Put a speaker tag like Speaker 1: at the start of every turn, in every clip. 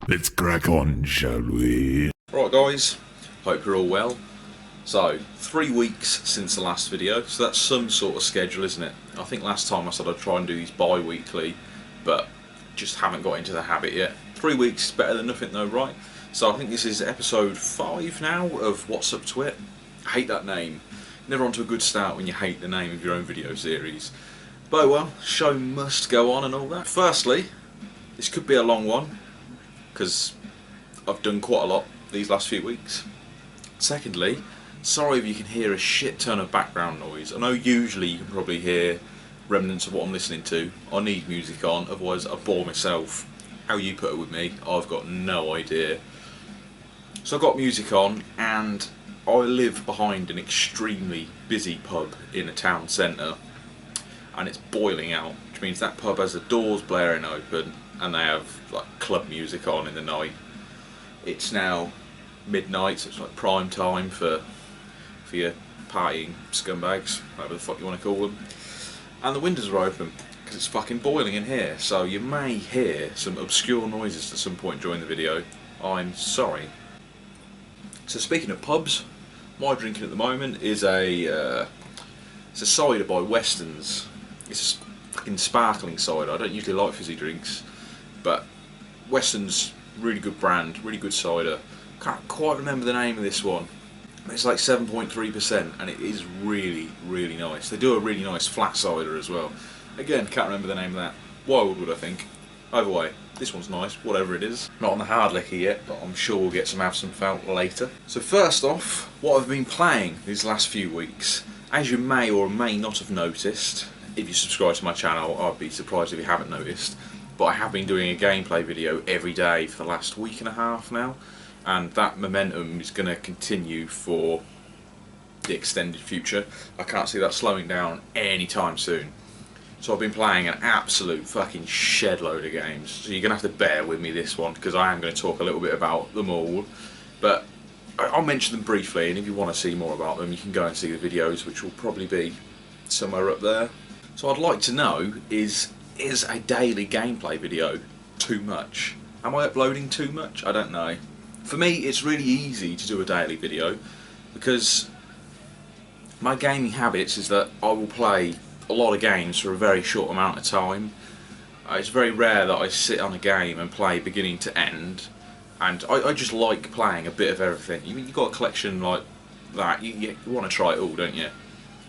Speaker 1: Let's crack on, shall we?
Speaker 2: Right guys, hope you're all well. So, 3 weeks since the last video, so that's some sort of schedule, isn't it? I think last time I said I'd try and do these bi-weekly, but just haven't got into the habit yet. 3 weeks is better than nothing though, right? So I think this is episode 5 now of What's Up Twit. I hate that name. Never on to a good start when you hate the name of your own video series. But well, show must go on and all that. Firstly, this could be a long one, because I've done quite a lot these last few weeks. Secondly, sorry if you can hear a shit ton of background noise. I know usually you can probably hear remnants of what I'm listening to. I need music on, otherwise I bore myself. How you put it with me, I've got no idea. So I've got music on, and I live behind an extremely busy pub in a town centre, and it's boiling out, which means that pub has the doors blaring open and they have like club music on in the night. It's now midnight, so it's like prime time for your partying scumbags, whatever the fuck you want to call them. And the windows are open because it's fucking boiling in here, so you may hear some obscure noises at some point during the video. I'm sorry. So speaking of pubs, my drinking at the moment is it's a cider by Weston's. It's a fucking sparkling cider. I don't usually like fizzy drinks, but Weston's really good brand, really good cider. Can't quite remember the name of this one. It's like 7.3% and it is really, really nice. They do a really nice flat cider as well. Again, can't remember the name of that. Wildwood, I think. Either way, this one's nice, whatever it is. Not on the hard liquor yet, but I'm sure we'll get some absinthe out later. So first off, what I've been playing these last few weeks. As you may or may not have noticed, if you subscribe to my channel, I'd be surprised if you haven't noticed, but I have been doing a gameplay video every day for the last week and a half now, and that momentum is going to continue for the extended future. I can't see that slowing down anytime soon. So I've been playing an absolute fucking shed load of games, so you're going to have to bear with me this one, because I am going to talk a little bit about them all, but I'll mention them briefly, and if you want to see more about them you can go and see the videos, which will probably be somewhere up there. So I'd like to know, is a daily gameplay video too much? Am I uploading too much? I don't know. For me it's really easy to do a daily video, because my gaming habits is that I will play a lot of games for a very short amount of time. It's very rare that I sit on a game and play beginning to end, and I just like playing a bit of everything. You've got a collection like that, you want to try it all, don't you?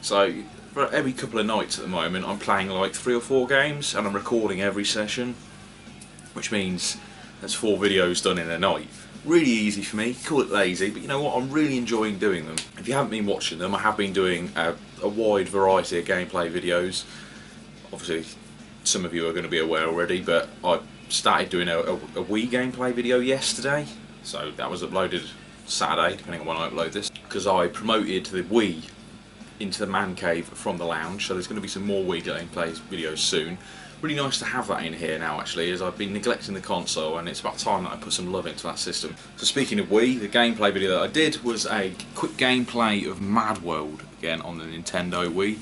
Speaker 2: So for every couple of nights at the moment I'm playing like 3 or 4 games, and I'm recording every session, which means that's 4 videos done in a night. Really easy for me, call it lazy, but you know what, I'm really enjoying doing them. If you haven't been watching them, I have been doing a wide variety of gameplay videos. Obviously some of you are going to be aware already, but I started doing a Wii gameplay video yesterday, so that was uploaded Saturday, depending on when I upload this, because I promoted the Wii into the man cave from the lounge, so there's going to be some more Wii gameplay videos soon. Really nice to have that in here now actually, as I've been neglecting the console, and it's about time that I put some love into that system. So speaking of Wii, the gameplay video that I did was a quick gameplay of Mad World, again on the Nintendo Wii.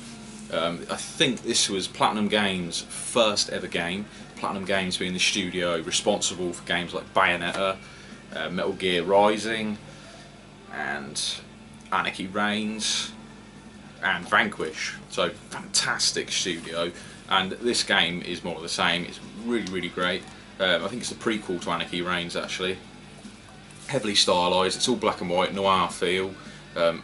Speaker 2: I think this was Platinum Games' first ever game, Platinum Games being the studio responsible for games like Bayonetta, Metal Gear Rising, and Anarchy Reigns, and Vanquish. So fantastic studio, and this game is more of the same. It's really, really great. I think it's a prequel to Anarchy Reigns actually. Heavily stylised, it's all black and white, noir feel,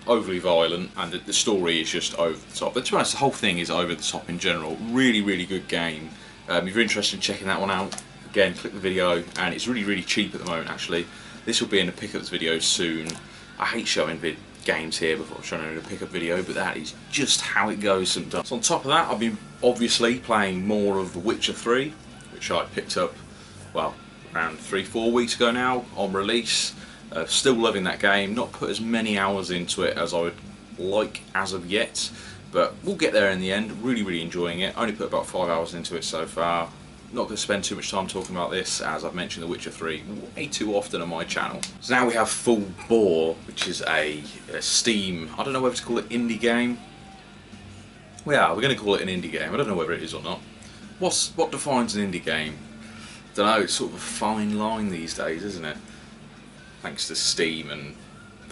Speaker 2: overly violent, and the story is just over the top. But to be honest, the whole thing is over the top in general. Really, really good game. If you're interested in checking that one out, again, click the video, and it's really, really cheap at the moment actually. This will be in the pickups video soon. I hate showing games here before showing in a pickup video, but that is just how it goes sometimes. So on top of that, I've been obviously playing more of The Witcher 3, which I picked up, well, around 3-4 weeks ago now on release. Still loving that game, not put as many hours into it as I would like as of yet, but we'll get there in the end. Really, really enjoying it. Only put about 5 hours into it so far. Not going to spend too much time talking about this, as I've mentioned The Witcher 3 way too often on my channel. So now we have Full Bore, which is a Steam, I don't know whether to call it indie game. Well, yeah, we're going to call it an indie game. I don't know whether it is or not. What defines an indie game? don't know, it's sort of a fine line these days, isn't it? Thanks to Steam and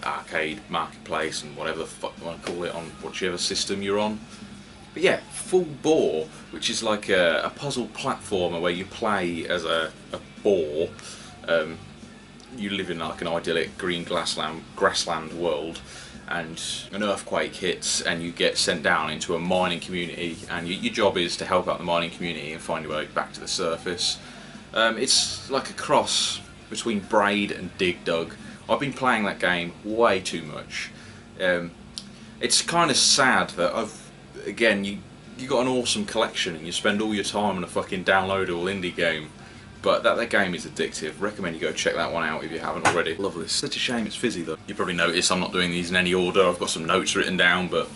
Speaker 2: Arcade Marketplace and whatever the fuck you want to call it on whichever system you're on. But yeah, Full Boar, which is like a puzzle platformer where you play as a boar. You live in like an idyllic green grassland world, and an earthquake hits and you get sent down into a mining community, and your job is to help out the mining community and find your way back to the surface. It's like a cross between Braid and Dig Dug. I've been playing that game way too much. It's kind of sad that again, you got an awesome collection and you spend all your time on a fucking downloadable indie game, but that game is addictive. Recommend you go check that one out if you haven't already. Love this. Such a shame it's fizzy though. You probably noticed I'm not doing these in any order. I've got some notes written down, but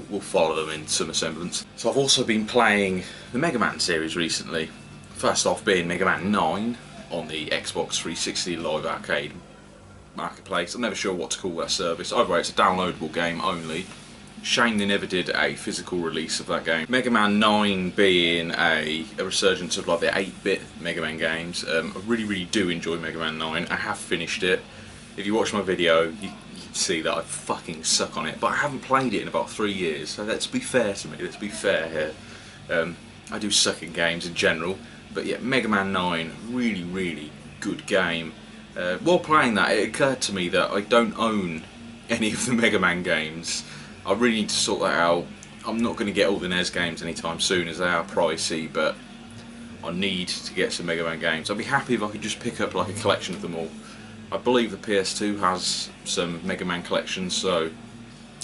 Speaker 2: we'll follow them in some semblance. So I've also been playing the Mega Man series recently. First off being Mega Man 9 on the Xbox 360 Live Arcade Marketplace. I'm never sure what to call that service. Either way, it's a downloadable game only. Shame they never did a physical release of that game. Mega Man 9 being a resurgence of like the 8-bit Mega Man games. I really do enjoy Mega Man 9. I have finished it. If you watch my video, you can see that I fucking suck on it. But I haven't played it in about 3 years, so let's be fair to me. Let's be fair here. I do suck in games in general, but yeah, Mega Man 9, really good game. While playing that, it occurred to me that I don't own any of the Mega Man games. I really need to sort that out. I'm not going to get all the NES games anytime soon as they are pricey, but I need to get some Mega Man games. I'd be happy if I could just pick up like a collection of them all. I believe the PS2 has some Mega Man collections, so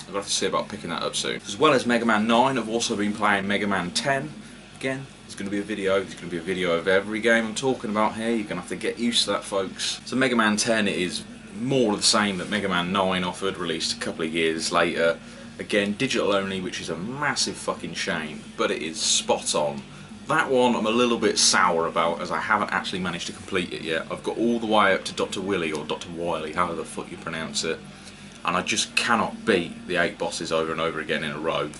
Speaker 2: I've got to see about picking that up soon. As well as Mega Man 9, I've also been playing Mega Man 10. Again, there's going to be a video. There's going to be a video of every game I'm talking about here. You're going to have to get used to that, folks. So Mega Man 10 is more of the same that Mega Man 9 offered, released a couple of years later. Again, digital only, which is a massive fucking shame, but it is spot on. That one I'm a little bit sour about, as I haven't actually managed to complete it yet. I've got all the way up to Dr. Willy, or Dr. Wily, however the fuck you pronounce it, and I just cannot beat the 8 bosses over and over again in a row.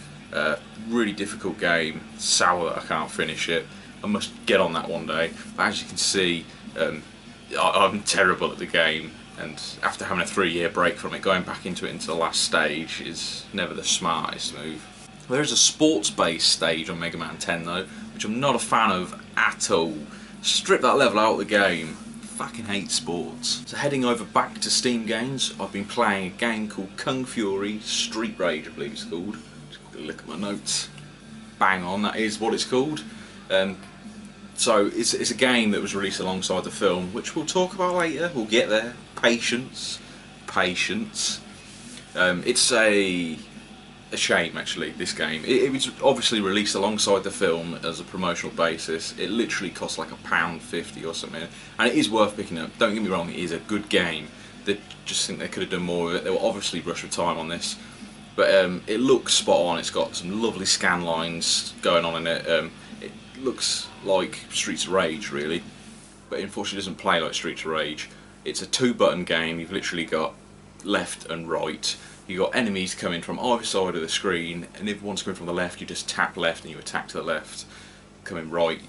Speaker 2: Really difficult game, sour that I can't finish it. I must get on that one day. But as you can see, I'm terrible at the game. And after having a 3-year break from it, going back into it into the last stage is never the smartest move. There is a sports-based stage on Mega Man 10 though, which I'm not a fan of at all. Strip that level out of the game. Fucking hate sports. So heading over back to Steam games, I've been playing a game called Kung Fury Street Rage, I believe it's called. Just got to look at my notes. Bang on, that is what it's called. So it's a game that was released alongside the film, which we'll talk about later. We'll get there. Patience. It's a shame actually, this game. It was obviously released alongside the film as a promotional basis. It literally cost like £1.50 or something, and it is worth picking up. Don't get me wrong, it is a good game. They just think they could have done more of it. They were obviously rushed for time on this, but it looks spot on. It's got some lovely scan lines going on in it. It looks like Streets of Rage really, but unfortunately doesn't play like Streets of Rage. It's a 2-button game. You've literally got left and right. You've got enemies coming from either side of the screen, and if one's coming from the left, you just tap left and you attack to the left. Coming right,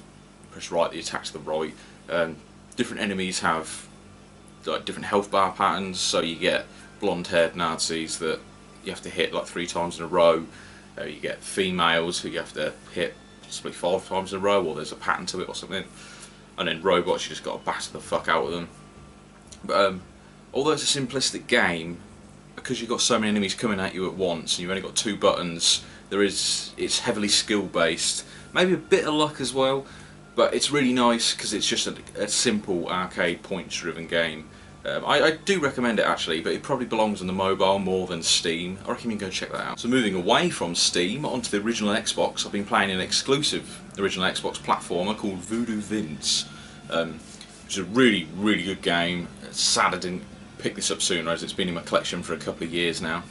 Speaker 2: press right, you attack to the right. Different enemies have like different health bar patterns, so you get blonde-haired Nazis that you have to hit like 3 times in a row. You get females who you have to hit possibly 5 times in a row, or there's a pattern to it or something. And then robots, you just got to batter the fuck out of them. But although it's a simplistic game, because you've got so many enemies coming at you at once and you've only got 2 buttons, it's heavily skill based, maybe a bit of luck as well, but it's really nice because it's just a simple arcade points driven game. I do recommend it actually, but it probably belongs on the mobile more than Steam. I reckon you can go check that out. So moving away from Steam onto the original Xbox, I've been playing an exclusive original Xbox platformer called Voodoo Vince. It's a really good game. It's sad I didn't pick this up sooner, as it's been in my collection for a couple of years now.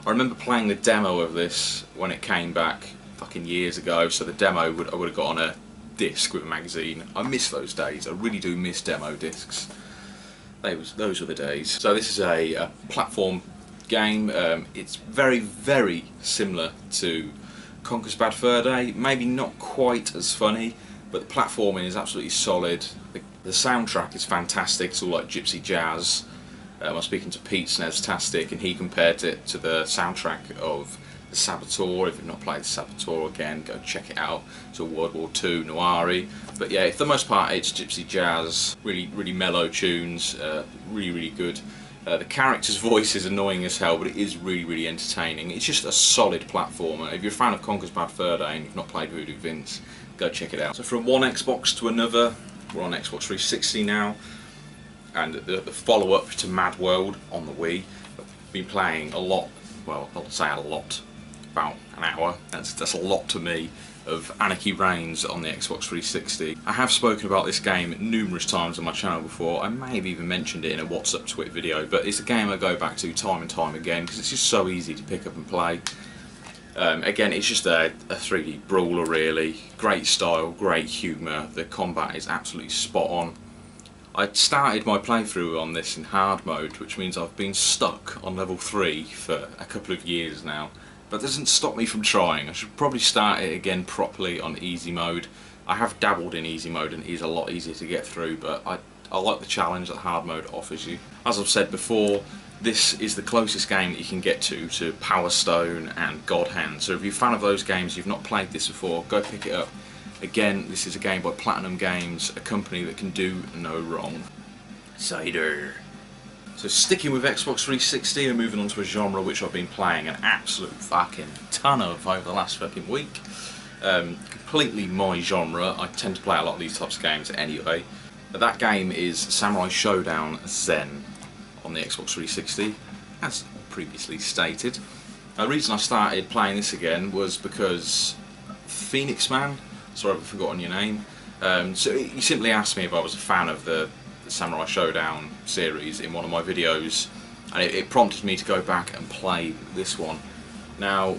Speaker 2: I remember playing the demo of this when it came back fucking years ago, so the demo I would have got on a disc with a magazine. I miss those days. I really do miss demo discs. Those were the days. So this is a platform game. It's very similar to Conker's Bad Fur Day. Maybe not quite as funny, but the platforming is absolutely solid. The soundtrack is fantastic. It's all like gypsy jazz. I was speaking to Pete Sneztastic, and he compared it to the soundtrack of the Saboteur. If you've not played the Saboteur, again, go check it out. It's all World War II noiry. But yeah, for the most part, it's gypsy jazz, really mellow tunes, really good. The character's voice is annoying as hell, but it is really entertaining. It's just a solid platformer. If you're a fan of Conker's Bad Fur Day and you've not played Voodoo Vince, go check it out. So from one Xbox to another, we're on Xbox 360 now, and the follow-up to Mad World on the Wii. I've been playing a lot, well, I'll say a lot, about an hour, that's a lot to me, of Anarchy Reigns on the Xbox 360. I have spoken about this game numerous times on my channel before. I may have even mentioned it in a What's Up Twit video, but it's a game I go back to time and time again because it's just so easy to pick up and play. Again, it's just a 3D brawler really. Great style, great humour, the combat is absolutely spot on. I started my playthrough on this in hard mode, which means I've been stuck on level 3 for a couple of years now. But that doesn't stop me from trying. I should probably start it again properly on easy mode. I have dabbled in easy mode and it is a lot easier to get through, but I like the challenge that hard mode offers you. As I've said before, this is the closest game that you can get to Power Stone and God Hand. So if you're a fan of those games, you've not played this before, go pick it up. Again, this is a game by Platinum Games, a company that can do no wrong. Cider. So sticking with Xbox 360 and moving on to a genre which I've been playing an absolute fucking ton of over the last fucking week. Completely my genre. I tend to play a lot of these types of games anyway. But that game is Samurai Showdown Zen on the Xbox 360, as previously stated. The reason I started playing this again was because Phoenix Man, sorry I've forgotten your name, so he simply asked me if I was a fan of the Samurai Showdown series in one of my videos, and it prompted me to go back and play this one. Now,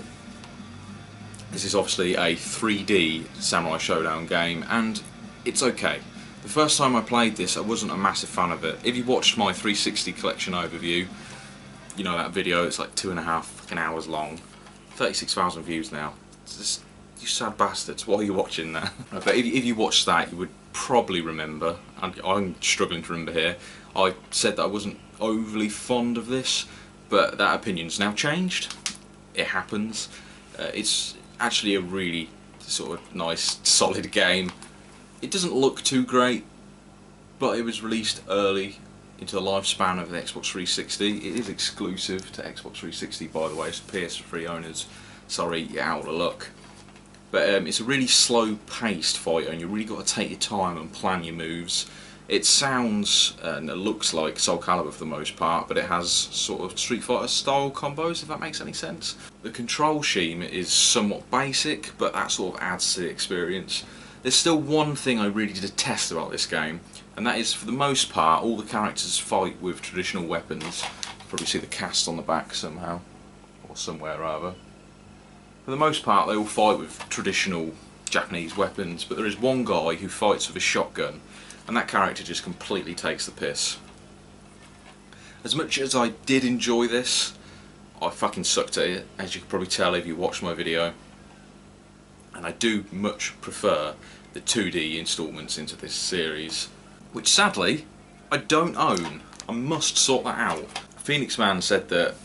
Speaker 2: this is obviously a 3D Samurai Showdown game, and it's okay. The first time I played this, I wasn't a massive fan of it. If you watched my 360 collection overview, you know that video, it's like 2.5 fucking hours long, 36,000 views now. It's just, you sad bastards, why are you watching that? But if you watched that, you would probably remember, and I'm struggling to remember here, I said that I wasn't overly fond of this, but that opinion's now changed. It happens. It's actually a really sort of nice, solid game. It doesn't look too great, but it was released early into the lifespan of the Xbox 360. It is exclusive to Xbox 360, by the way, so PS3 owners, sorry, you're out of luck. But it's a really slow-paced fight, and you really got to take your time and plan your moves. It sounds and it looks like Soul Calibur for the most part, but it has sort of Street Fighter style combos, if that makes any sense. The control scheme is somewhat basic, but that sort of adds to the experience. There's still one thing I really detest about this game, and that is, for the most part, all the characters fight with traditional weapons. You probably see the cast on the back somehow, or somewhere rather. For the most part, they all fight with traditional Japanese weapons, but there is one guy who fights with a shotgun, and that character just completely takes the piss. As much as I did enjoy this, I fucking sucked at it, as you can probably tell if you watched my video. And I do much prefer the 2D installments into this series, which sadly, I don't own. I must sort that out. Phoenix Man said that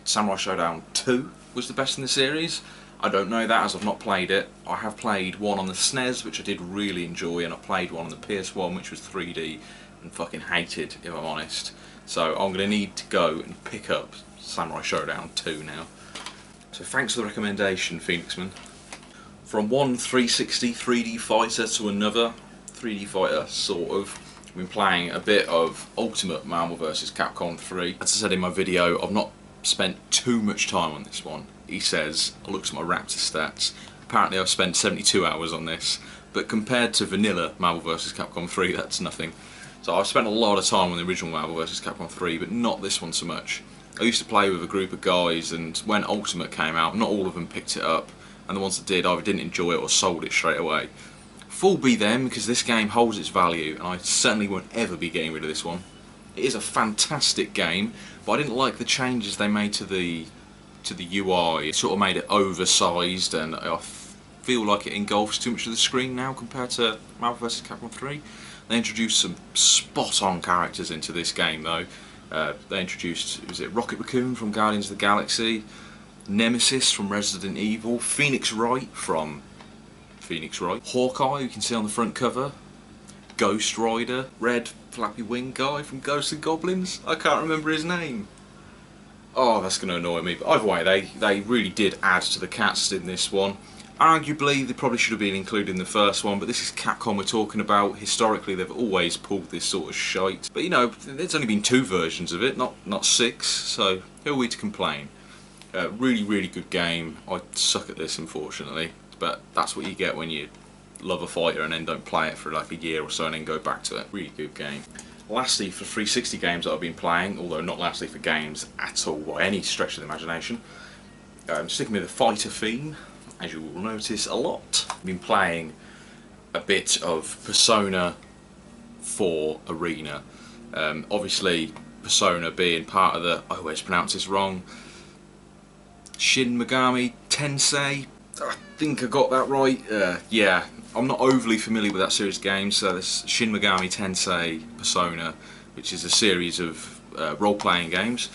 Speaker 2: Samurai Showdown 2 was the best in the series. I don't know that, as I've not played it. I have played one on the SNES, which I did really enjoy, and I played one on the PS1, which was 3D, and fucking hated, if I'm honest. So I'm going to need to go and pick up Samurai Showdown 2 now. So thanks for the recommendation, Phoenixman. From one 360 3D fighter to another 3D fighter, sort of. I've been playing a bit of Ultimate Marvel vs. Capcom 3. As I said in my video, I've not spent too much time on this one. He says, I looked at my Raptor stats, apparently I've spent 72 hours on this, but compared to vanilla Marvel vs. Capcom 3, that's nothing. So I've spent a lot of time on the original Marvel vs. Capcom 3, but not this one so much. I used to play with a group of guys, and when Ultimate came out, not all of them picked it up, and the ones that did either didn't enjoy it or sold it straight away. Full be them, because this game holds its value, and I certainly won't ever be getting rid of this one. It is a fantastic game, but I didn't like the changes they made to the UI. It sort of made it oversized, and I feel like it engulfs too much of the screen now compared to Marvel vs. Capcom 3. They introduced some spot-on characters into this game though. They introduced, was it Rocket Raccoon from Guardians of the Galaxy, Nemesis from Resident Evil, Phoenix Wright from Phoenix Wright, Hawkeye, you can see on the front cover, Ghost Rider, red flappy wing guy from Ghosts and Goblins, I can't remember his name. Oh, that's going to annoy me, but either way, they really did add to the cast in this one. Arguably, they probably should have been included in the first one, but this is Capcom we're talking about. Historically, they've always pulled this sort of shite. But you know, there's only been 2 versions of it, not 6, so who are we to complain? Really, really good game. I suck at this, unfortunately, but that's what you get when you love a fighter and then don't play it for like a year or so and then go back to it. Really good game. Lastly, for 360 games that I've been playing, although not lastly for games at all by any stretch of the imagination, sticking with the fighter theme, as you will notice a lot. I've been playing a bit of Persona 4 Arena. Obviously, Persona being part of the, I always pronounce this wrong, Shin Megami Tensei. I think I got that right. Yeah, I'm not overly familiar with that series of games. So this Shin Megami Tensei Persona, which is a series of role-playing games.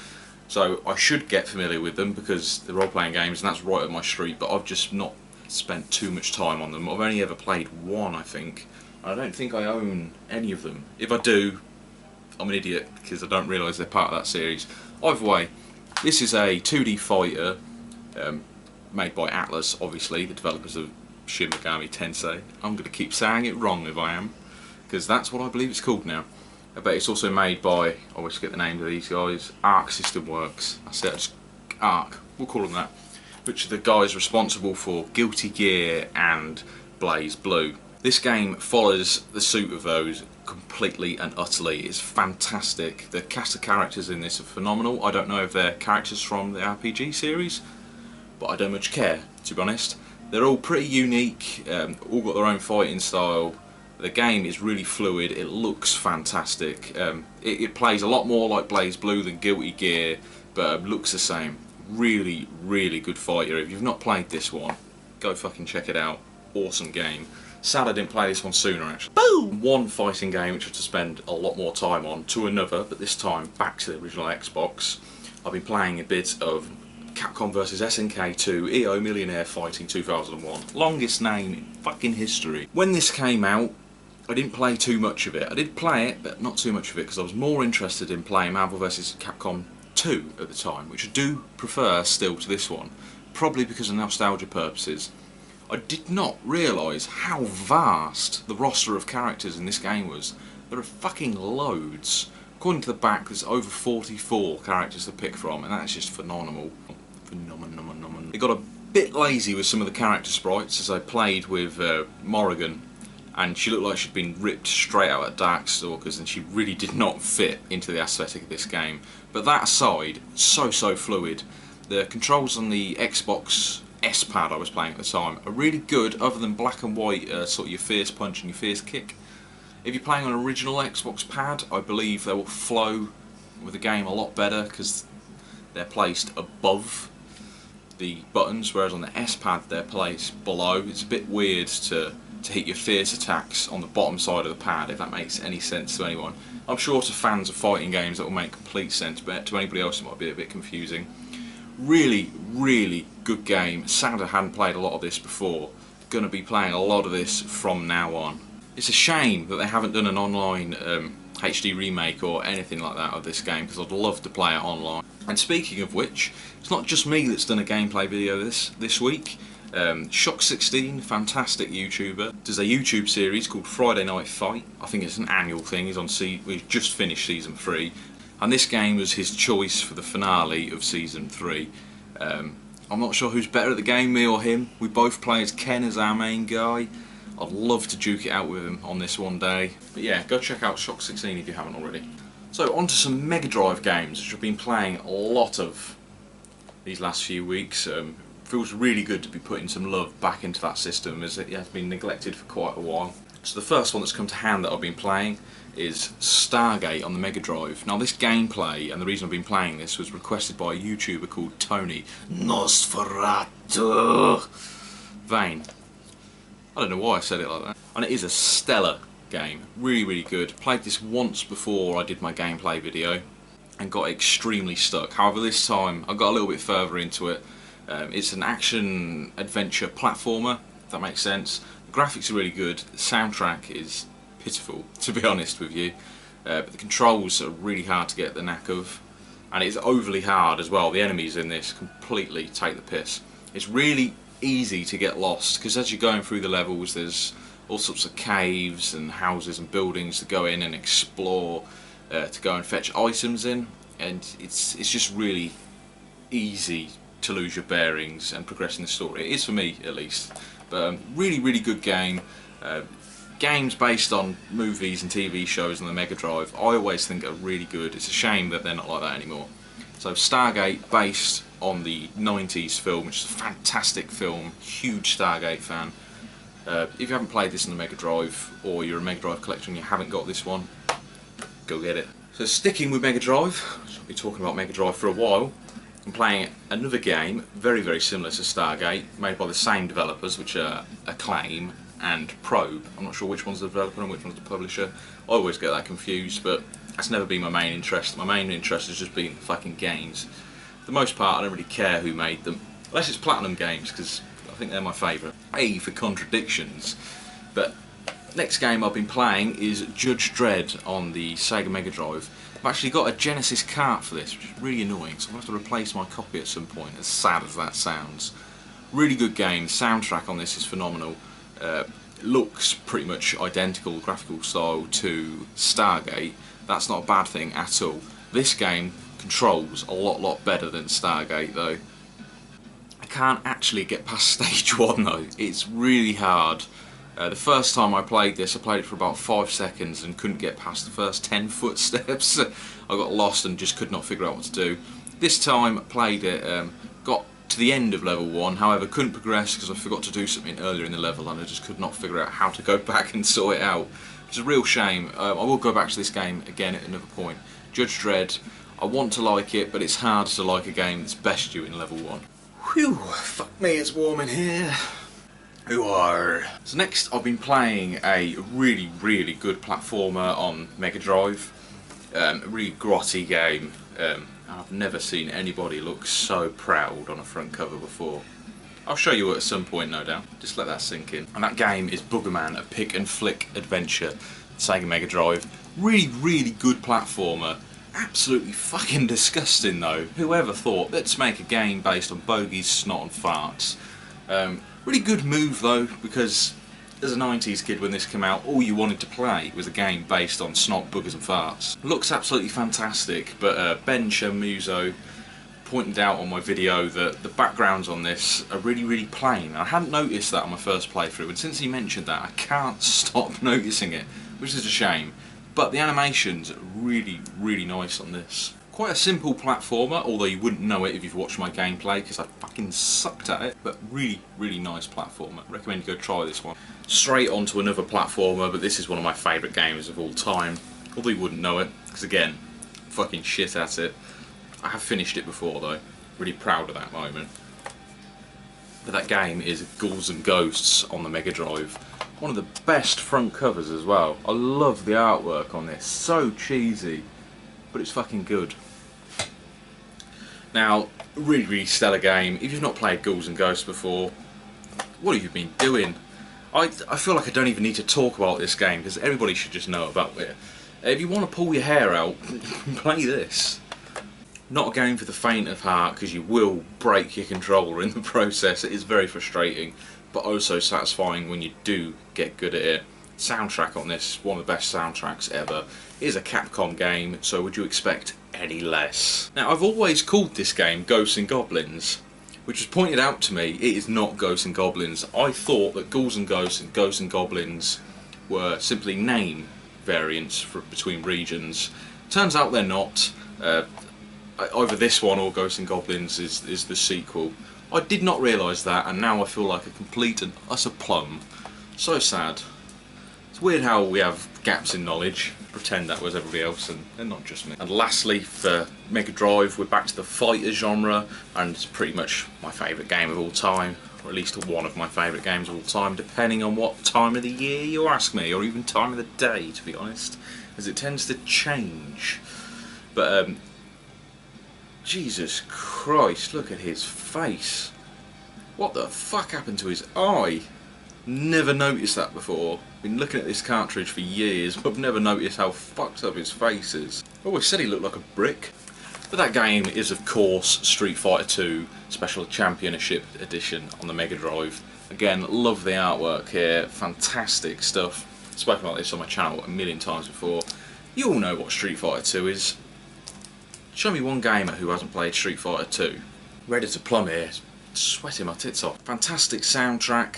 Speaker 2: So I should get familiar with them because they're role-playing games and that's right up my street, but I've just not spent too much time on them. I've only ever played one, I think. I don't think I own any of them. If I do, I'm an idiot because I don't realise they're part of that series. Either way, this is a 2D fighter made by Atlas, obviously, the developers of Shin Megami Tensei. I'm going to keep saying it wrong if I am, because that's what I believe it's called now. But it's also made by, I always forget the name of these guys, Arc System Works. That's it, just Arc, we'll call them that. Which are the guys responsible for Guilty Gear and Blaze Blue. This game follows the suit of those completely and utterly. It's fantastic. The cast of characters in this are phenomenal. I don't know if they're characters from the RPG series, but I don't much care, to be honest. They're all pretty unique, all got their own fighting style. The game is really fluid, it looks fantastic. It plays a lot more like Blaze Blue than Guilty Gear, but looks the same. Really, really good fighter. If you've not played this one, go fucking check it out. Awesome game. Sad I didn't play this one sooner, actually. Boom! One fighting game which I have to spend a lot more time on, to another, but this time back to the original Xbox. I've been playing a bit of Capcom vs SNK 2 EO Millionaire Fighting 2001. Longest name in fucking history. When this came out, I didn't play too much of it. I did play it, but not too much of it, because I was more interested in playing Marvel vs Capcom 2 at the time, which I do prefer still to this one, probably because of nostalgia purposes. I did not realise how vast the roster of characters in this game was. There are fucking loads. According to the back, there's over 44 characters to pick from, and that's just phenomenal. It got a bit lazy with some of the character sprites as I played with Morrigan, and she looked like she'd been ripped straight out of Darkstalkers, and she really did not fit into the aesthetic of this game. But that aside, so fluid. The controls on the Xbox S pad I was playing at the time are really good, other than black and white, sort of your fierce punch and your fierce kick. If you're playing on an original Xbox pad, I believe they will flow with the game a lot better because they're placed above the buttons, whereas on the S pad they're placed below. It's a bit weird to hit your fierce attacks on the bottom side of the pad, if that makes any sense to anyone. I'm sure to fans of fighting games that will make complete sense, but to anybody else it might be a bit confusing. Really, really good game. Sad I hadn't played a lot of this before. Gonna be playing a lot of this from now on. It's a shame that they haven't done an online HD remake or anything like that of this game, because I'd love to play it online. And speaking of which, it's not just me that's done a gameplay video this week. Shock16, fantastic YouTuber, does a YouTube series called Friday Night Fight. I think it's an annual thing. We've just finished season 3, and this game was his choice for the finale of season 3. I'm not sure who's better at the game, me or him. We both play as Ken as our main guy. I'd love to duke it out with him on this one day. But yeah, go check out Shock16 if you haven't already. So on to some Mega Drive games, which I've been playing a lot of these last few weeks. Feels really good to be putting some love back into that system, as it has been neglected for quite a while. So the first one that's come to hand that I've been playing is Stargate on the Mega Drive. Now this gameplay, and the reason I've been playing this, was requested by a YouTuber called Tony Nosferatu Vane. I don't know why I said it like that. And it is a stellar game. Really, really good. Played this once before I did my gameplay video and got extremely stuck. However, this time I got a little bit further into it. It's an action adventure platformer, if that makes sense. The graphics are really good. The soundtrack is pitiful, to be honest with you. But the controls are really hard to get the knack of. And it's overly hard as well. The enemies in this completely take the piss. It's really easy to get lost because as you're going through the levels there's all sorts of caves and houses and buildings to go in and explore, to go and fetch items in, and it's just really easy to lose your bearings and progress in the story. It is for me at least. But really, really good game. Games based on movies and TV shows on the Mega Drive I always think are really good. It's a shame that they're not like that anymore. So Stargate, based on the 90s film, which is a fantastic film, huge Stargate fan. If you haven't played this on the Mega Drive, or you're a Mega Drive collector and you haven't got this one, go get it. So sticking with Mega Drive, I'll be talking about Mega Drive for a while. I'm playing another game very, very similar to Stargate, made by the same developers, which are Acclaim and Probe. I'm not sure which one's the developer and which one's the publisher. I always get that confused, but that's never been my main interest. My main interest has just been fucking games. For the most part, I don't really care who made them, unless it's Platinum Games, because I think they're my favourite. A for contradictions. But next game I've been playing is Judge Dredd on the Sega Mega Drive. I've actually got a Genesis cart for this, which is really annoying, so I'm going to have to replace my copy at some point, as sad as that sounds. Really good game. The soundtrack on this is phenomenal. Looks pretty much identical graphical style to Stargate. That's not a bad thing at all. This game controls a lot better than Stargate though. I can't actually get past stage 1 though. It's really hard. The first time I played this, I played it for about 5 seconds and couldn't get past the first 10 footsteps. I got lost and just could not figure out what to do. This time I played it, got to the end of level 1, however couldn't progress because I forgot to do something earlier in the level and I just could not figure out how to go back and sort it out. It's a real shame. I will go back to this game again at another point. Judge Dredd, I want to like it, but it's hard to like a game that's best you in level 1. Whew, fuck me, it's warm in here. So next I've been playing a really, really good platformer on Mega Drive. A really grotty game. I've never seen anybody look so proud on a front cover before. I'll show you at some point, no doubt. Just let that sink in. And that game is Boogerman, a pick and flick adventure. Sega Mega Drive. Really, really good platformer. Absolutely fucking disgusting though. Whoever thought, let's make a game based on bogies, snot and farts. Really good move though, because as a 90s kid when this came out, all you wanted to play was a game based on snot, boogers and farts. Looks absolutely fantastic, but Ben Shamuzo pointed out on my video that the backgrounds on this are really, really plain. I hadn't noticed that on my first playthrough, and since he mentioned that, I can't stop noticing it, which is a shame. But the animation's really, really nice on this. Quite a simple platformer, although you wouldn't know it if you've watched my gameplay, because I fucking sucked at it. But really, really nice platformer. Recommend you go try this one. Straight onto another platformer, but this is one of my favourite games of all time. Although you wouldn't know it, because again, I'm fucking shit at it. I have finished it before though. Really proud of that moment. But that game is Ghouls and Ghosts on the Mega Drive. One of the best front covers as well. I love the artwork on this. So cheesy, but it's fucking good. Now, really, really stellar game. If you've not played Ghouls and Ghosts before, what have you been doing? I feel like I don't even need to talk about this game because everybody should just know about it. If you want to pull your hair out, play this. Not a game for the faint of heart because you will break your controller in the process. It is very frustrating, but also satisfying when you do get good at it. Soundtrack on this, one of the best soundtracks ever. It is a Capcom game, so would you expect any less? Now, I've always called this game Ghosts and Goblins, which was pointed out to me. It is not Ghosts and Goblins. I thought that Ghouls and Ghosts and Ghosts and Goblins were simply name variants between regions. Turns out they're not. Either this one or Ghosts and Goblins is the sequel. I did not realise that, and now I feel like a complete and utter plum. So sad. It's weird how we have gaps in knowledge, pretend that was everybody else and not just me. And lastly, for Mega Drive, we're back to the fighter genre, and it's pretty much my favourite game of all time. or at least one of my favourite games of all time, depending on what time of the year you ask me, or even time of the day, to be honest, as it tends to change. But Jesus Christ, look at his face. What the fuck happened to his eye? Never noticed that before. Been looking at this cartridge for years, but I've never noticed how fucked up his face is. Always said he looked like a brick. But that game is, of course, Street Fighter 2 Special Championship Edition on the Mega Drive. Again, love the artwork here, fantastic stuff. I've spoken about this on my channel a million times before. You all know what Street Fighter 2 is. Show me one gamer who hasn't played Street Fighter 2. Ready to plumb here, sweating my tits off. Fantastic soundtrack.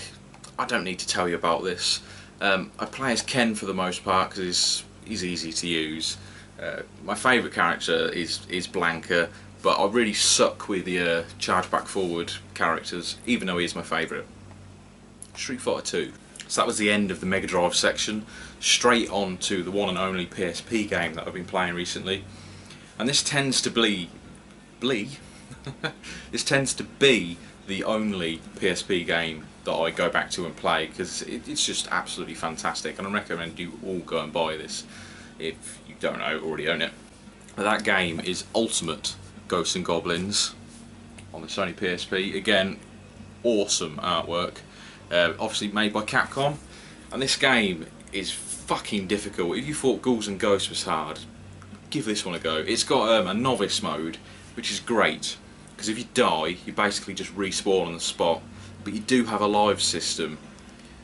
Speaker 2: I don't need to tell you about this. I play as Ken for the most part because he's easy to use. My favourite character is Blanca, but I really suck with the charge back forward characters, even though he is my favourite. Street Fighter 2. So that was the end of the Mega Drive section. Straight on to the one and only PSP game that I've been playing recently. And this tends to be this tends to be the only PSP game that I go back to and play, because it's just absolutely fantastic, and I recommend you all go and buy this if you don't already own it. But that game is Ultimate Ghosts and Goblins on the Sony PSP. Again, awesome artwork, obviously made by Capcom, and this game is fucking difficult. If you thought Ghouls and Ghosts was hard, give this one a go. It's got a novice mode, which is great, because if you die, you basically just respawn on the spot. But you do have a live system,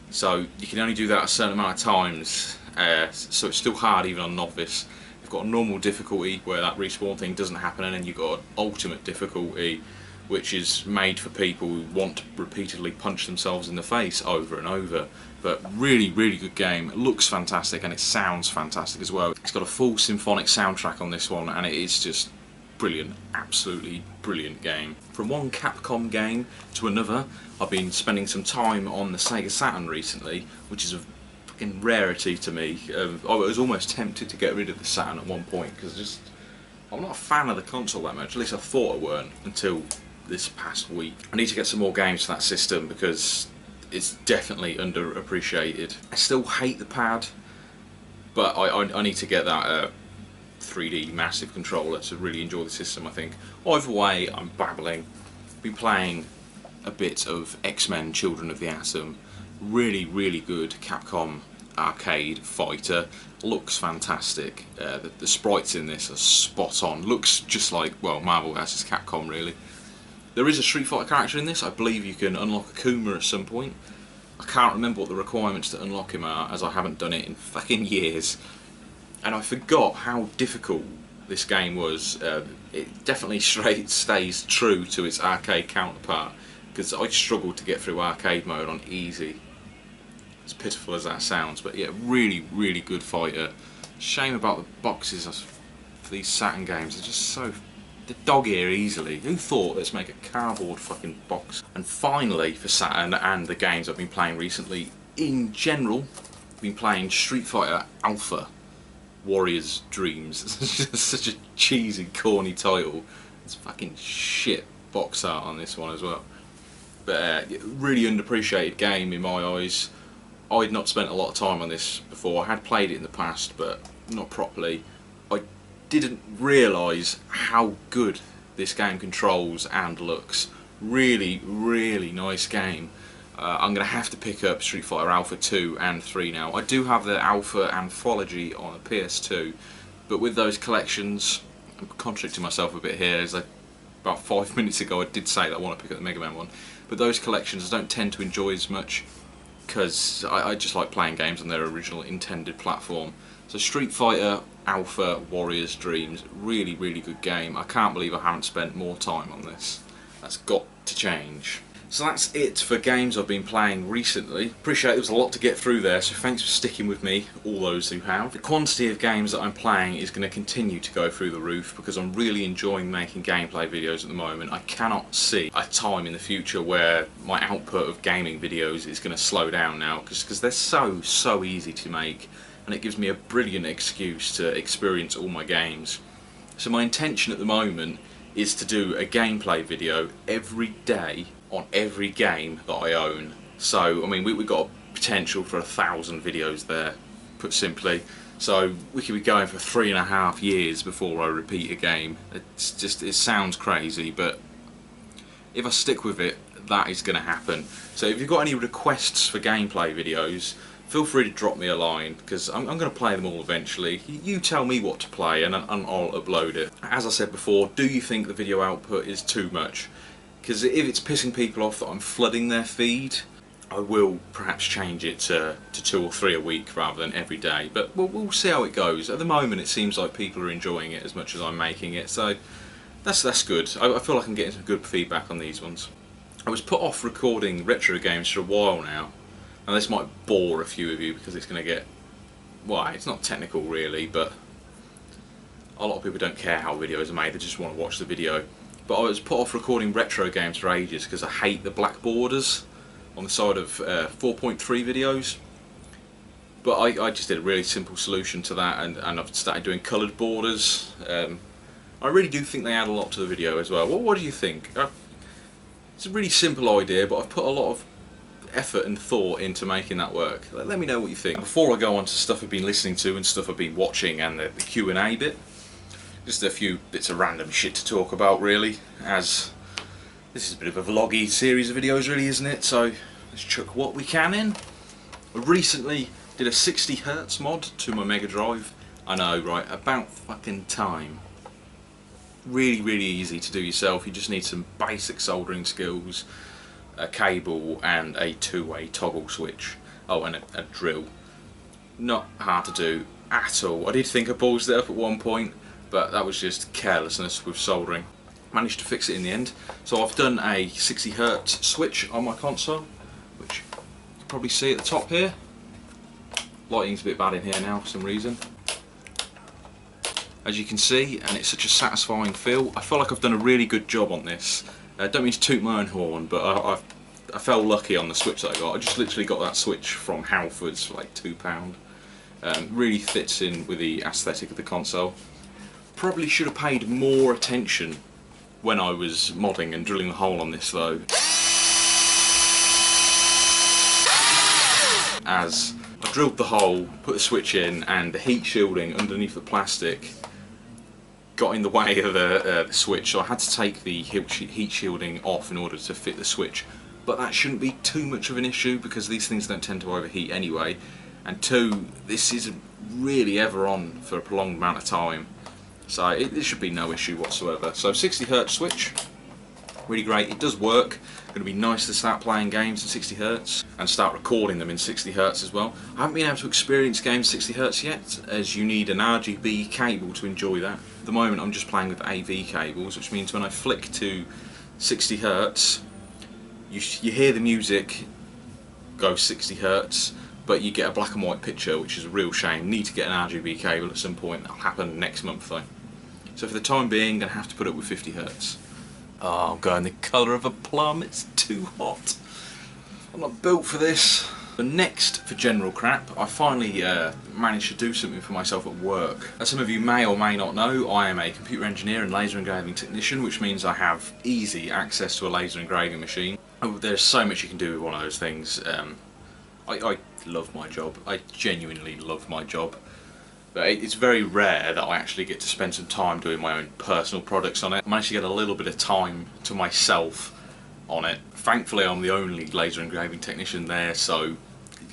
Speaker 2: so you can only do that a certain amount of times, so it's still hard even on novice. You've got a normal difficulty where that respawn thing doesn't happen, and then you've got an ultimate difficulty, which is made for people who want to repeatedly punch themselves in the face over and over. But really, really good game. It looks fantastic and it sounds fantastic as well. It's got a full symphonic soundtrack on this one, and it is just brilliant, absolutely brilliant game. From one Capcom game to another, I've been spending some time on the Sega Saturn recently, which is a fucking rarity to me. I was almost tempted to get rid of the Saturn at one point, because I'm not a fan of the console that much, at least I thought I weren't until this past week. I need to get some more games for that system because it's definitely underappreciated. I still hate the pad, but I need to get that 3D massive controller to really enjoy the system, I think. Either way, I'm babbling. Been playing a bit of X-Men Children of the Atom. Really, really good Capcom arcade fighter. Looks fantastic. The sprites in this are spot on. Looks just like, well, Marvel vs Capcom really. There is a Street Fighter character in this. I believe you can unlock Akuma at some point. I can't remember what the requirements to unlock him are, as I haven't done it in fucking years. And I forgot how difficult this game was. It definitely stays true to its arcade counterpart, because I struggled to get through arcade mode on easy. As pitiful as that sounds, but yeah, really, really good fighter. Shame about the boxes for these Saturn games. They're just so... they dog ear easily. Who thought, let's make a cardboard fucking box? And finally, for Saturn and the games I've been playing recently, in general, I've been playing Street Fighter Alpha Warrior's Dreams. It's just such a cheesy, corny title. It's fucking shit box art on this one as well. But really underappreciated game in my eyes. I'd not spent a lot of time on this before. I had played it in the past, but not properly. I didn't realise how good this game controls and looks. Really, really nice game. I'm going to have to pick up Street Fighter Alpha 2 and 3 now. I do have the Alpha Anthology on a PS2, but with those collections, I'm contradicting myself a bit here, as about 5 minutes ago I did say that I want to pick up the Mega Man one, but those collections I don't tend to enjoy as much, because I just like playing games on their original intended platform. So Street Fighter Alpha Warrior's Dreams, really, really good game. I can't believe I haven't spent more time on this. That's got to change. So that's it for games I've been playing recently. Appreciate there was a lot to get through there, so thanks for sticking with me, all those who have. The quantity of games that I'm playing is going to continue to go through the roof, because I'm really enjoying making gameplay videos at the moment. I cannot see a time in the future where my output of gaming videos is going to slow down now, because they're so easy to make, and it gives me a brilliant excuse to experience all my games. So my intention at the moment is to do a gameplay video every day on every game that I own. So I mean, we've got potential for 1,000 videos there, put simply. So we could be going for 3.5 years before I repeat a game. It's just, it sounds crazy, but if I stick with it, that is going to happen. So if you've got any requests for gameplay videos, feel free to drop me a line, because I'm going to play them all eventually. You tell me what to play and I'll upload it. As I said before, do you think the video output is too much? Because if it's pissing people off that I'm flooding their feed, I will perhaps change it to 2 or 3 a week rather than every day. But we'll see how it goes. At the moment it seems like people are enjoying it as much as I'm making it, so that's good. I feel like I'm getting some good feedback on these ones. I was put off recording retro games for a while now. Now this might bore a few of you because it's going to get, well, it's not technical really, but a lot of people don't care how videos are made, they just want to watch the video. But I was put off recording retro games for ages because I hate the black borders on the side of 4.3 videos. But I just did a really simple solution to that, and I've started doing coloured borders. I really do think they add a lot to the video as well. What do you think? It's a really simple idea, but I've put a lot of effort and thought into making that work. Let me know what you think. Before I go on to stuff I've been listening to and stuff I've been watching and the Q&A bit, just a few bits of random shit to talk about really, as this is a bit of a vloggy series of videos really, isn't it? So let's chuck what we can in. I recently did a 60Hz mod to my Mega Drive. I know, right? About fucking time. Really easy to do yourself. You just need some basic soldering skills, a cable and a two-way toggle switch. Oh, and a drill. Not hard to do at all. I did think I paused it up at one point, but that was just carelessness with soldering. Managed to fix it in the end. So I've done a 60Hz switch on my console, which you can probably see at the top here. Lighting's a bit bad in here now for some reason. As you can see, and it's such a satisfying feel. I feel like I've done a really good job on this. Don't mean to toot my own horn, but I felt lucky on the switch that I got. I just literally got that switch from Halfords for like £2. Really fits in with the aesthetic of the console. Probably should have paid more attention when I was modding and drilling the hole on this though, as I drilled the hole, put the switch in, and the heat shielding underneath the plastic got in the way of the switch, so I had to take the heat shielding off in order to fit the switch. But that shouldn't be too much of an issue because these things don't tend to overheat anyway, and two, this isn't really ever on for a prolonged amount of time, so it should be no issue whatsoever. So 60Hz switch, really great. It does work. Going to be nice to start playing games in 60Hz and start recording them in 60Hz as well. I haven't been able to experience games 60Hz yet, as you need an RGB cable to enjoy that. At the moment I'm just playing with AV cables, which means when I flick to 60Hz, you hear the music go 60Hz, but you get a black and white picture, which is a real shame. Need to get an RGB cable at some point. That'll happen next month though. So for the time being, I'm going to have to put up with 50Hz. Oh, I'm going the colour of a plum, it's too hot. I'm not built for this. But next, for general crap, I finally managed to do something for myself at work. As some of you may or may not know, I am a computer engineer and laser engraving technician, which means I have easy access to a laser engraving machine. Oh, there's so much you can do with one of those things. I love my job. I genuinely love my job. But it's very rare that I actually get to spend some time doing my own personal products on it. I managed to get a little bit of time to myself on it. Thankfully I'm the only laser engraving technician there, so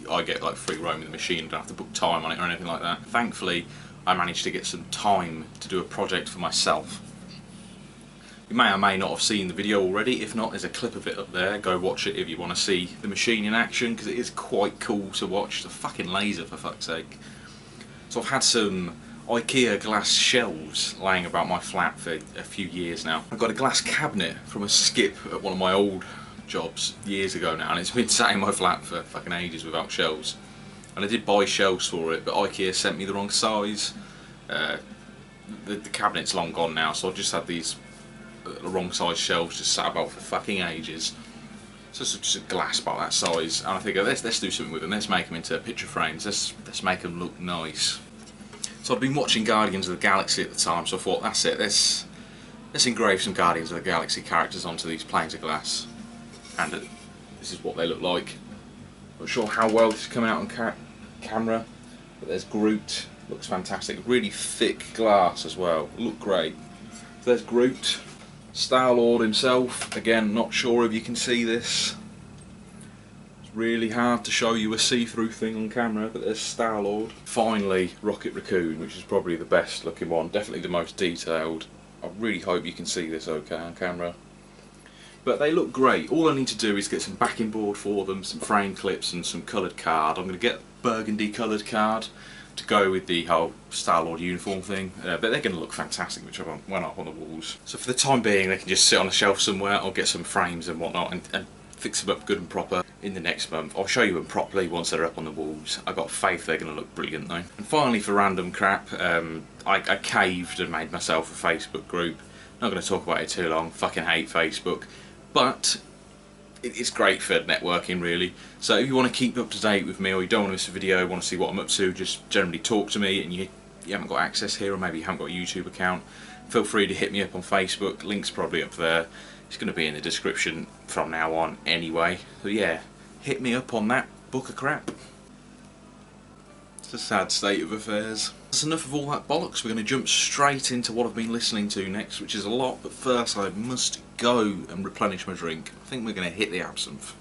Speaker 2: I get like free roam in the machine, don't have to book time on it or anything like that. Thankfully I managed to get some time to do a project for myself. You may or may not have seen the video already. If not, there's a clip of it up there. Go watch it if you want to see the machine in action, because it is quite cool to watch. It's a fucking laser, for fuck's sake. So I've had some IKEA glass shelves laying about my flat for a few years now. I've got a glass cabinet from a skip at one of my old jobs years ago now, and it's been sat in my flat for fucking ages without shelves. And I did buy shelves for it, but IKEA sent me the wrong size. The cabinet's long gone now, so I've just had these the wrong size shelves just sat about for fucking ages. So it's just a glass about that size, and I think let's do something with them. Let's make them into picture frames. Let's make them look nice. So I'd been watching Guardians of the Galaxy at the time, so I thought that's it. Let's engrave some Guardians of the Galaxy characters onto these planes of glass. and this is what they look like. Not sure how well this is coming out on camera, but there's Groot, looks fantastic. Really thick glass as well, look great. So there's Groot, Star-Lord himself. Again, not sure if you can see this. It's really hard to show you a see-through thing on camera, but there's Star-Lord. Finally, Rocket Raccoon, which is probably the best looking one, definitely the most detailed. I really hope you can see this okay on camera. But they look great. All I need to do is get some backing board for them, some frame clips and some coloured card. I'm going to get burgundy coloured card to go with the whole Star-Lord uniform thing. But they're going to look fantastic, which I went up on the walls. So for the time being, they can just sit on a shelf somewhere. I'll get some frames and whatnot and fix them up good and proper in the next month. I'll show you them properly once they're up on the walls. I've got faith they're going to look brilliant though. And finally, for random crap, I caved and made myself a Facebook group. Not going to talk about it too long. Fucking hate Facebook. But it's great for networking really. So if you want to keep up to date with me, or you don't want to miss a video, want to see what I'm up to, just generally talk to me, and you haven't got access here, or maybe you haven't got a YouTube account, feel free to hit me up on Facebook. Link's probably up there. It's going to be in the description from now on anyway. So yeah, hit me up on that. Book a crap. It's a sad state of affairs. That's enough of all that bollocks. We're going to jump straight into what I've been listening to next, which is a lot, but first I must go and replenish my drink. I think we're going to hit the absinthe.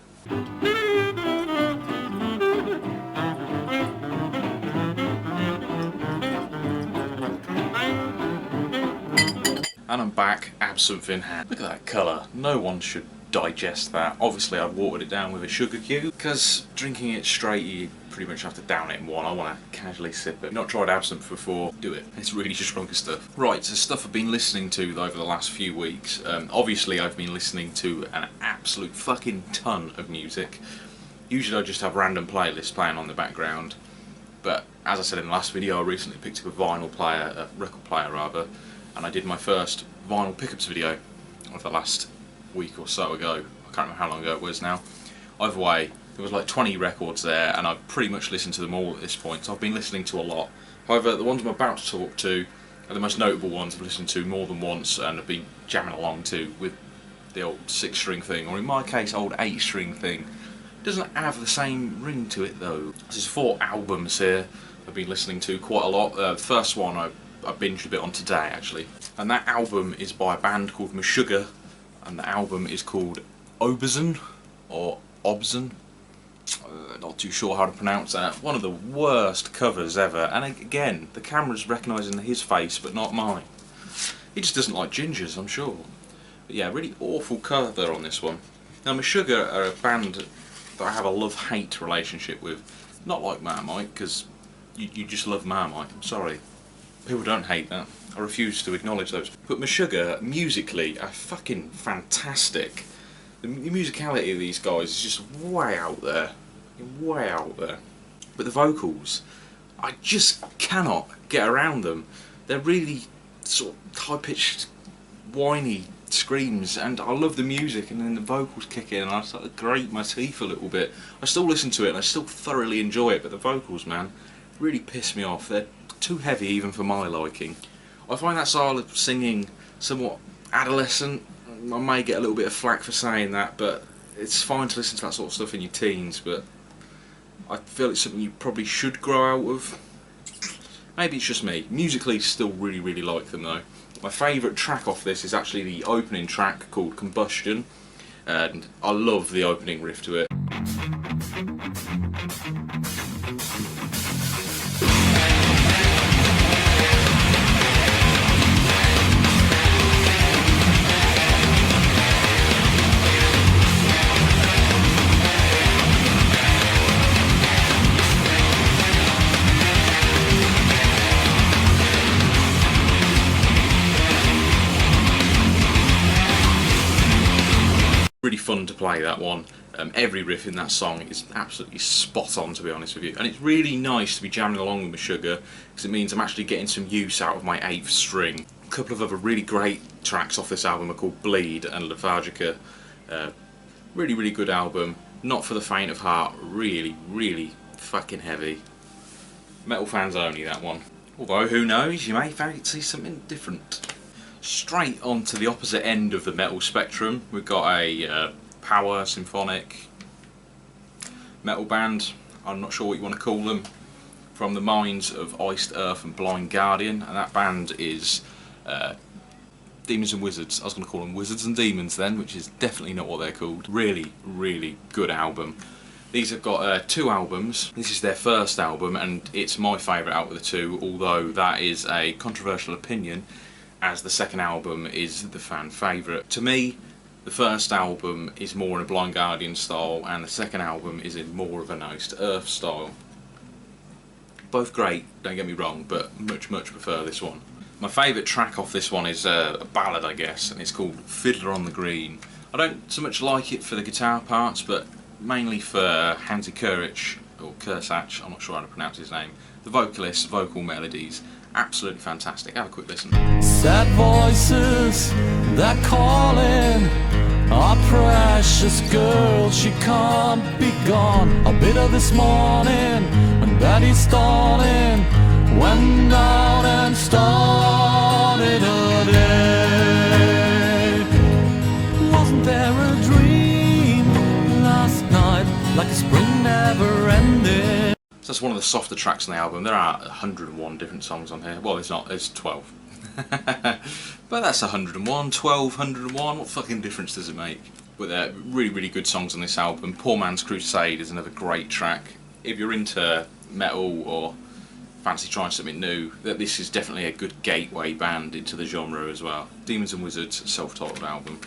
Speaker 2: And I'm back, absinthe in hand. Look at that colour. No one should digest that. Obviously I watered it down with a sugar cube, because drinking it straight you pretty much have to down it in one. I want to casually sip it. Not tried absinthe before, do it. It's really strong stuff. Right, so stuff I've been listening to over the last few weeks. Obviously I've been listening to an absolute fucking ton of music. Usually I just have random playlists playing on the background, but as I said in the last video, I recently picked up a record player rather, and I did my first vinyl pickups video of the last week or so ago. I can't remember how long ago it was now. Either way, there was like 20 records there, and I've pretty much listened to them all at this point, so I've been listening to a lot. However, the ones I'm about to talk to are the most notable ones I've listened to more than once and have been jamming along to with the old 6-string thing, or in my case, old 8-string thing. It doesn't have the same ring to it though. There's 4 albums here I've been listening to quite a lot. The first one I binged a bit on today actually, and that album is by a band called Meshuggah, and the album is called Obzen, or Obzen. Not too sure how to pronounce that. One of the worst covers ever, and again, the camera's recognising his face but not mine. He just doesn't like gingers, I'm sure. But yeah, really awful cover on this one. Now Meshuggah are a band that I have a love-hate relationship with. Not like Marmite, because you just love Marmite, I'm sorry. People don't hate that. I refuse to acknowledge those. But Meshuggah, musically, are fucking fantastic. The musicality of these guys is just way out there. Way out there. But the vocals, I just cannot get around them. They're really sort of high-pitched, whiny screams, and I love the music, and then the vocals kick in and I start to grate my teeth a little bit. I still listen to it and I still thoroughly enjoy it, but the vocals, man, really piss me off. They're too heavy even for my liking. I find that style of singing somewhat adolescent. I may get a little bit of flack for saying that, but it's fine to listen to that sort of stuff in your teens, but I feel it's something you probably should grow out of. Maybe it's just me. Musically, still really like them though. My favourite track off this is actually the opening track called Combustion, and I love the opening riff to it. Really fun to play that one. Every riff in that song is absolutely spot on, to be honest with you, and it's really nice to be jamming along with Meshuggah because it means I'm actually getting some use out of my 8th string. A couple of other really great tracks off this album are called Bleed and Lethargica. Really good album, not for the faint of heart, really fucking heavy. Metal fans only, that one. Although who knows, you may fancy something different. Straight on to the opposite end of the metal spectrum, we've got a power, symphonic, metal band, I'm not sure what you want to call them, from the minds of Iced Earth and Blind Guardian, and that band is Demons and Wizards. I was going to call them Wizards and Demons then, which is definitely not what they're called. Really, really good album. These have got 2 albums. This is their first album, and it's my favourite out of the 2, although that is a controversial opinion, as the second album is the fan favourite. To me, the first album is more in a Blind Guardian style, and the second album is in more of an Iced Earth style. Both great, don't get me wrong, but much prefer this one. My favourite track off this one is a ballad, I guess, and it's called Fiddler on the Green. I don't so much like it for the guitar parts, but mainly for Hansi Kurich, or Kursach, I'm not sure how to pronounce his name. The vocalist, vocal melodies, absolutely fantastic. Have a quick listen.
Speaker 3: Sad voices, they're calling our precious girl, she can't be gone. A bit of this morning, when Betty's stalling, went down and started a day. Wasn't there a dream last night, like a spring never ended?
Speaker 2: So that's one of the softer tracks on the album. There are 101 different songs on here. Well, there's not, there's 12. But that's 101, 12, 101, what fucking difference does it make? But they're really good songs on this album. Poor Man's Crusade is another great track. If you're into metal or fancy trying something new, this is definitely a good gateway band into the genre as well. Demons and Wizards, self-titled album.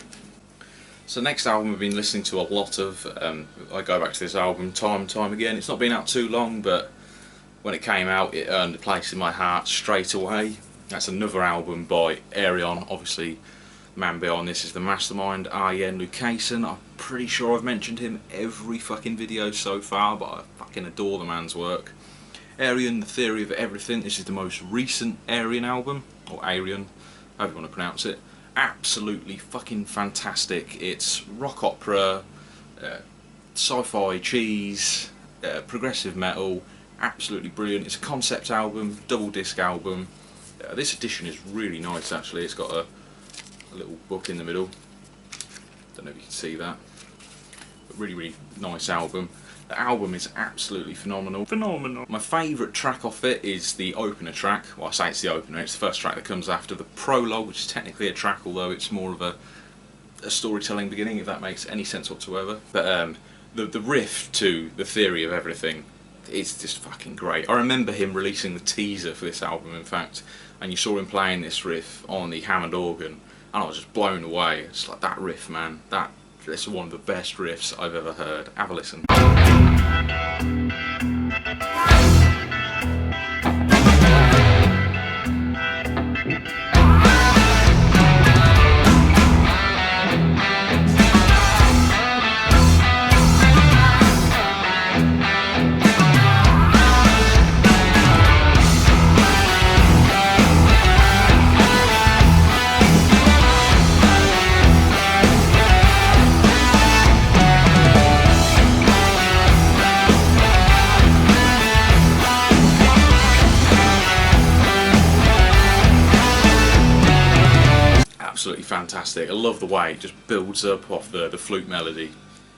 Speaker 2: So next album I've been listening to a lot of. I go back to this album time and time again. It's not been out too long, but when it came out it earned a place in my heart straight away. That's another album by Ayreon. Obviously the man behind this is the mastermind, Ayreon Lucassen. I'm pretty sure I've mentioned him every fucking video so far, but I fucking adore the man's work. Ayreon, The Theory of Everything. This is the most recent Ayreon album, or Ayreon, however you want to pronounce it. Absolutely fucking fantastic. It's rock opera, sci-fi cheese, progressive metal, absolutely brilliant. It's a concept album, double disc album. This edition is really nice actually. It's got a little book in the middle. Don't know if you can see that. But really nice album. The album is absolutely phenomenal. My favourite track off it is the opener track. Well, I say it's the opener, it's the first track that comes after the prologue, which is technically a track, although it's more of a storytelling beginning, if that makes any sense whatsoever. But the riff to The Theory of Everything is just fucking great. I remember him releasing the teaser for this album, in fact, and you saw him playing this riff on the Hammond organ, and I was just blown away. It's like, that riff, man, that's one of the best riffs I've ever heard. Have a listen. Absolutely fantastic. I love the way it just builds up off the flute melody.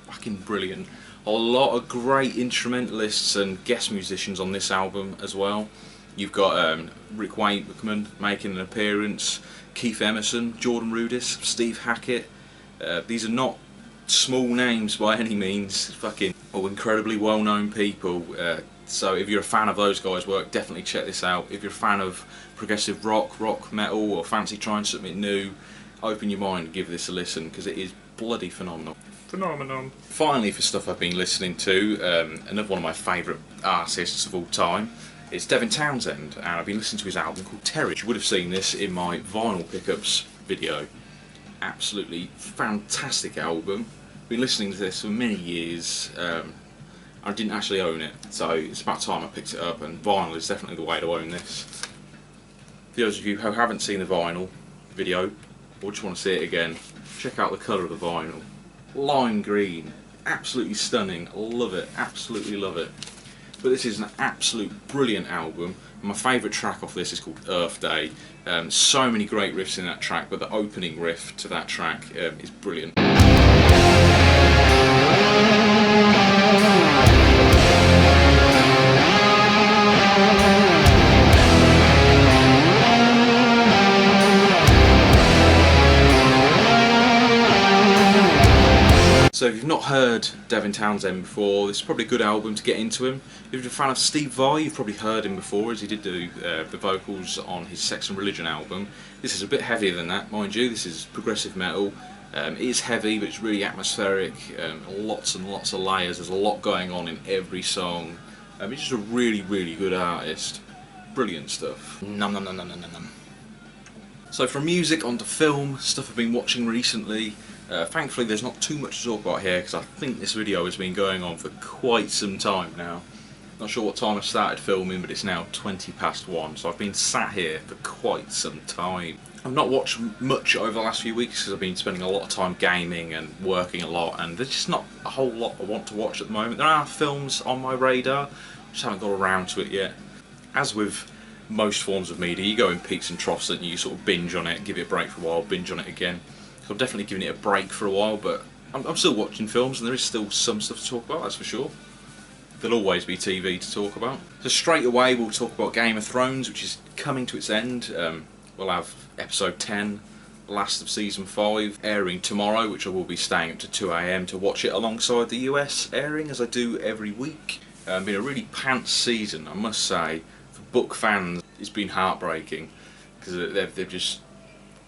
Speaker 2: Fucking brilliant. A lot of great instrumentalists and guest musicians on this album as well. You've got Rick Wakeman making an appearance, Keith Emerson, Jordan Rudess, Steve Hackett. These are not small names by any means. Fucking all incredibly well-known people. So if you're a fan of those guys' work, definitely check this out. If you're a fan of progressive rock metal, or fancy trying something new, open your mind and give this a listen, because it is bloody phenomenal. Finally, for stuff I've been listening to, another one of my favourite artists of all time is Devin Townsend, and I've been listening to his album called Terry. You would have seen this in my vinyl pickups video. Absolutely fantastic album. Been listening to this for many years. I didn't actually own it, so it's about time I picked it up, and vinyl is definitely the way to own this. For those of you who haven't seen the vinyl video, or just want to see it again, check out the colour of the vinyl. Lime green, absolutely stunning, love it, absolutely love it. But this is an absolute brilliant album. My favourite track off this is called Earth Day. So many great riffs in that track, but the opening riff to that track is brilliant. So if you've not heard Devin Townsend before, this is probably a good album to get into him. If you're a fan of Steve Vai, you've probably heard him before, as he did do the vocals on his Sex and Religion album. This is a bit heavier than that, mind you. This is progressive metal. It is heavy, but it's really atmospheric. Lots and lots of layers. There's a lot going on in every song. He's just a really, really good artist. Brilliant stuff. Num num num num num num. So from music onto film, stuff I've been watching recently. Thankfully there's not too much to talk about here because I think this video has been going on for quite some time now. Not sure what time I started filming, but it's now 1:20, so I've been sat here for quite some time. I've not watched much over the last few weeks because I've been spending a lot of time gaming and working a lot, and there's just not a whole lot I want to watch at the moment. There are films on my radar, just haven't got around to it yet. As with most forms of media, you go in peaks and troughs and you sort of binge on it, give it a break for a while, binge on it again. So I'm definitely giving it a break for a while, but I'm still watching films and there is still some stuff to talk about, that's for sure. There'll always be TV to talk about. So straight away we'll talk about Game of Thrones, which is coming to its end. We'll have episode 10, last of season 5, airing tomorrow, which I will be staying up to 2 AM to watch it alongside the US airing, as I do every week. Been a really pants season, I must say. For book fans, it's been heartbreaking, because they've just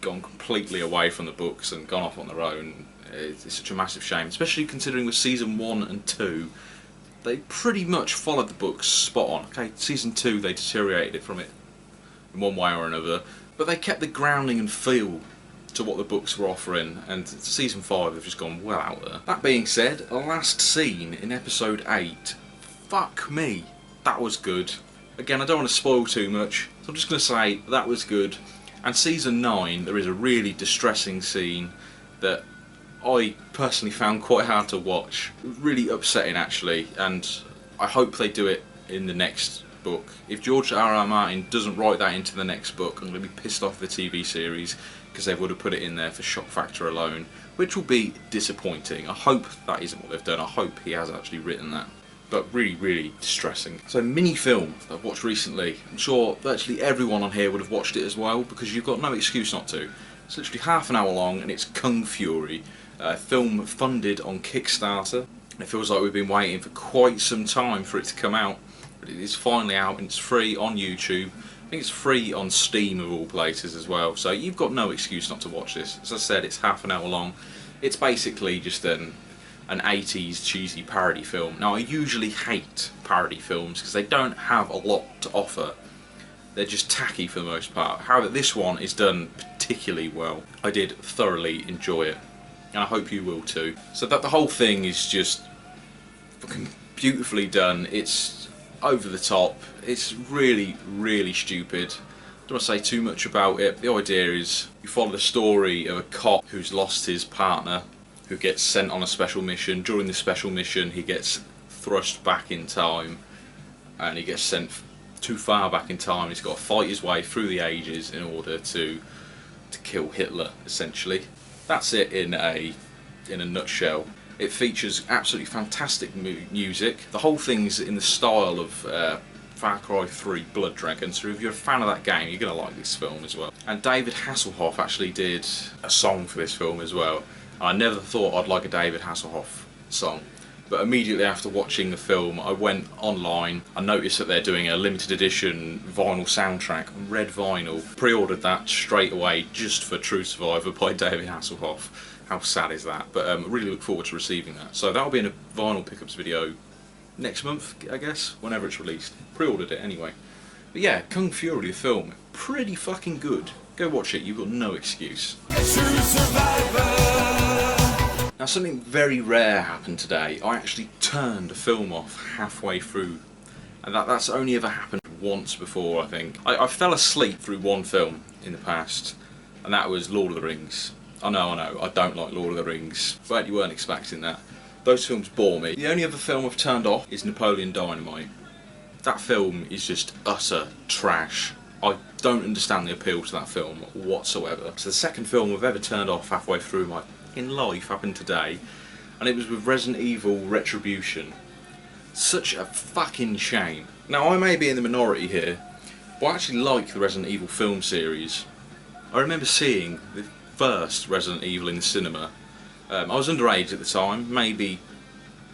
Speaker 2: gone completely away from the books and gone off on their own. It's such a massive shame, especially considering with season 1 and 2 they pretty much followed the books spot on. Okay, season 2 they deteriorated from it in one way or another, but they kept the grounding and feel to what the books were offering, and season 5 they've just gone well out there. That being said, the last scene in episode 8, fuck me, that was good. Again, I don't want to spoil too much, so I'm just going to say that was good. And season 9, there is a really distressing scene that I personally found quite hard to watch. Really upsetting actually, and I hope they do it in the next book. If George R.R. Martin doesn't write that into the next book, I'm going to be pissed off with the TV series, because they would have put it in there for shock factor alone, which will be disappointing. I hope that isn't what they've done. I hope he has actually written that. But really, really distressing. So mini film that I've watched recently. I'm sure virtually everyone on here would have watched it as well, because you've got no excuse not to. It's literally half an hour long and it's Kung Fury. A film funded on Kickstarter. And it feels like we've been waiting for quite some time for it to come out. But it is finally out and it's free on YouTube. I think it's free on Steam of all places as well. So you've got no excuse not to watch this. As I said, it's half an hour long. It's basically just an 80s cheesy parody film. Now I usually hate parody films because they don't have a lot to offer. They're just tacky for the most part. However, this one is done particularly well. I did thoroughly enjoy it, and I hope you will too. So that the whole thing is just fucking beautifully done. It's over the top. It's really, really stupid. Don't want to say too much about it. The idea is you follow the story of a cop who's lost his partner, who gets sent on a special mission. During the special mission he gets thrust back in time and he gets sent too far back in time. He's got to fight his way through the ages in order to kill Hitler, essentially. That's it in a nutshell. It features absolutely fantastic music. The whole thing's in the style of Far Cry 3 Blood Dragon, so if you're a fan of that game you're going to like this film as well. And David Hasselhoff actually did a song for this film as well. I never thought I'd like a David Hasselhoff song, but immediately after watching the film I went online. I noticed that they're doing a limited edition vinyl soundtrack, red vinyl. Pre-ordered that straight away just for True Survivor by David Hasselhoff. How sad is that? But I really look forward to receiving that. So that'll be in a vinyl pickups video next month, I guess, whenever it's released. Pre-ordered it anyway. But yeah, Kung Fury the film, pretty fucking good. Go watch it, you've got no excuse. Now something very rare happened today. I actually turned a film off halfway through, and that's only ever happened once before, I think. I fell asleep through one film in the past, and that was Lord of the Rings. I know, I don't like Lord of the Rings, but you weren't expecting that. Those films bore me. The only other film I've turned off is Napoleon Dynamite. That film is just utter trash. I don't understand the appeal to that film whatsoever. So the second film I've ever turned off halfway through my in life happened today, and it was with Resident Evil Retribution. Such a fucking shame. Now, I may be in the minority here, but I actually like the Resident Evil film series. I remember seeing the first Resident Evil in the cinema. I was underage at the time, maybe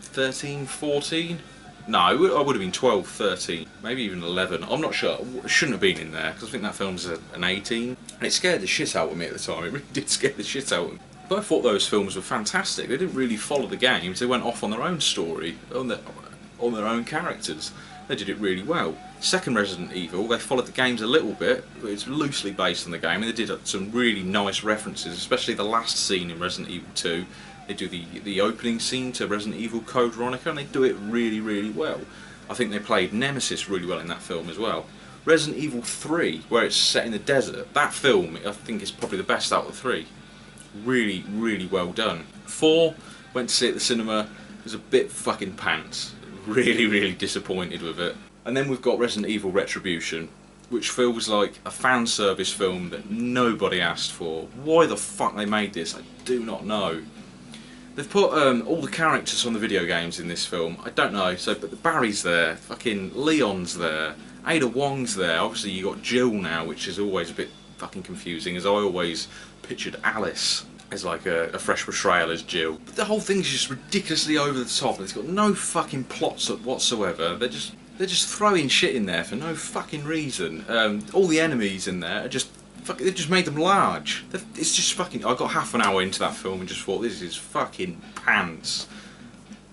Speaker 2: 13, 14? No, I would have been 12, 13, maybe even 11. I'm not sure. I shouldn't have been in there, because I think that film's an 18. And it scared the shit out of me at the time. It really did scare the shit out of me. But I thought those films were fantastic. They didn't really follow the games. They went off on their own story, on their own characters. They did it really well. Second Resident Evil, they followed the games a little bit, but it's loosely based on the game, and they did some really nice references, especially the last scene in Resident Evil 2. They do the opening scene to Resident Evil Code Veronica, and they do it really, really well. I think they played Nemesis really well in that film as well. Resident Evil 3, where it's set in the desert, that film I think is probably the best out of the three. Really, really well done. 4, went to see it at the cinema, it was a bit fucking pants. Really, really disappointed with it. And then we've got Resident Evil Retribution, which feels like a fan service film that nobody asked for. Why the fuck they made this, I do not know. They've put all the characters from the video games in this film. I don't know, but Barry's there, fucking Leon's there, Ada Wong's there. Obviously you got Jill now, which is always a bit fucking confusing, as I always pictured Alice as like a fresh portrayal as Jill. But the whole thing's just ridiculously over the top. It's got no fucking plots whatsoever. They're just throwing shit in there for no fucking reason. All the enemies in there are just they just made them large. It's just fucking. I got half an hour into that film and just thought, this is fucking pants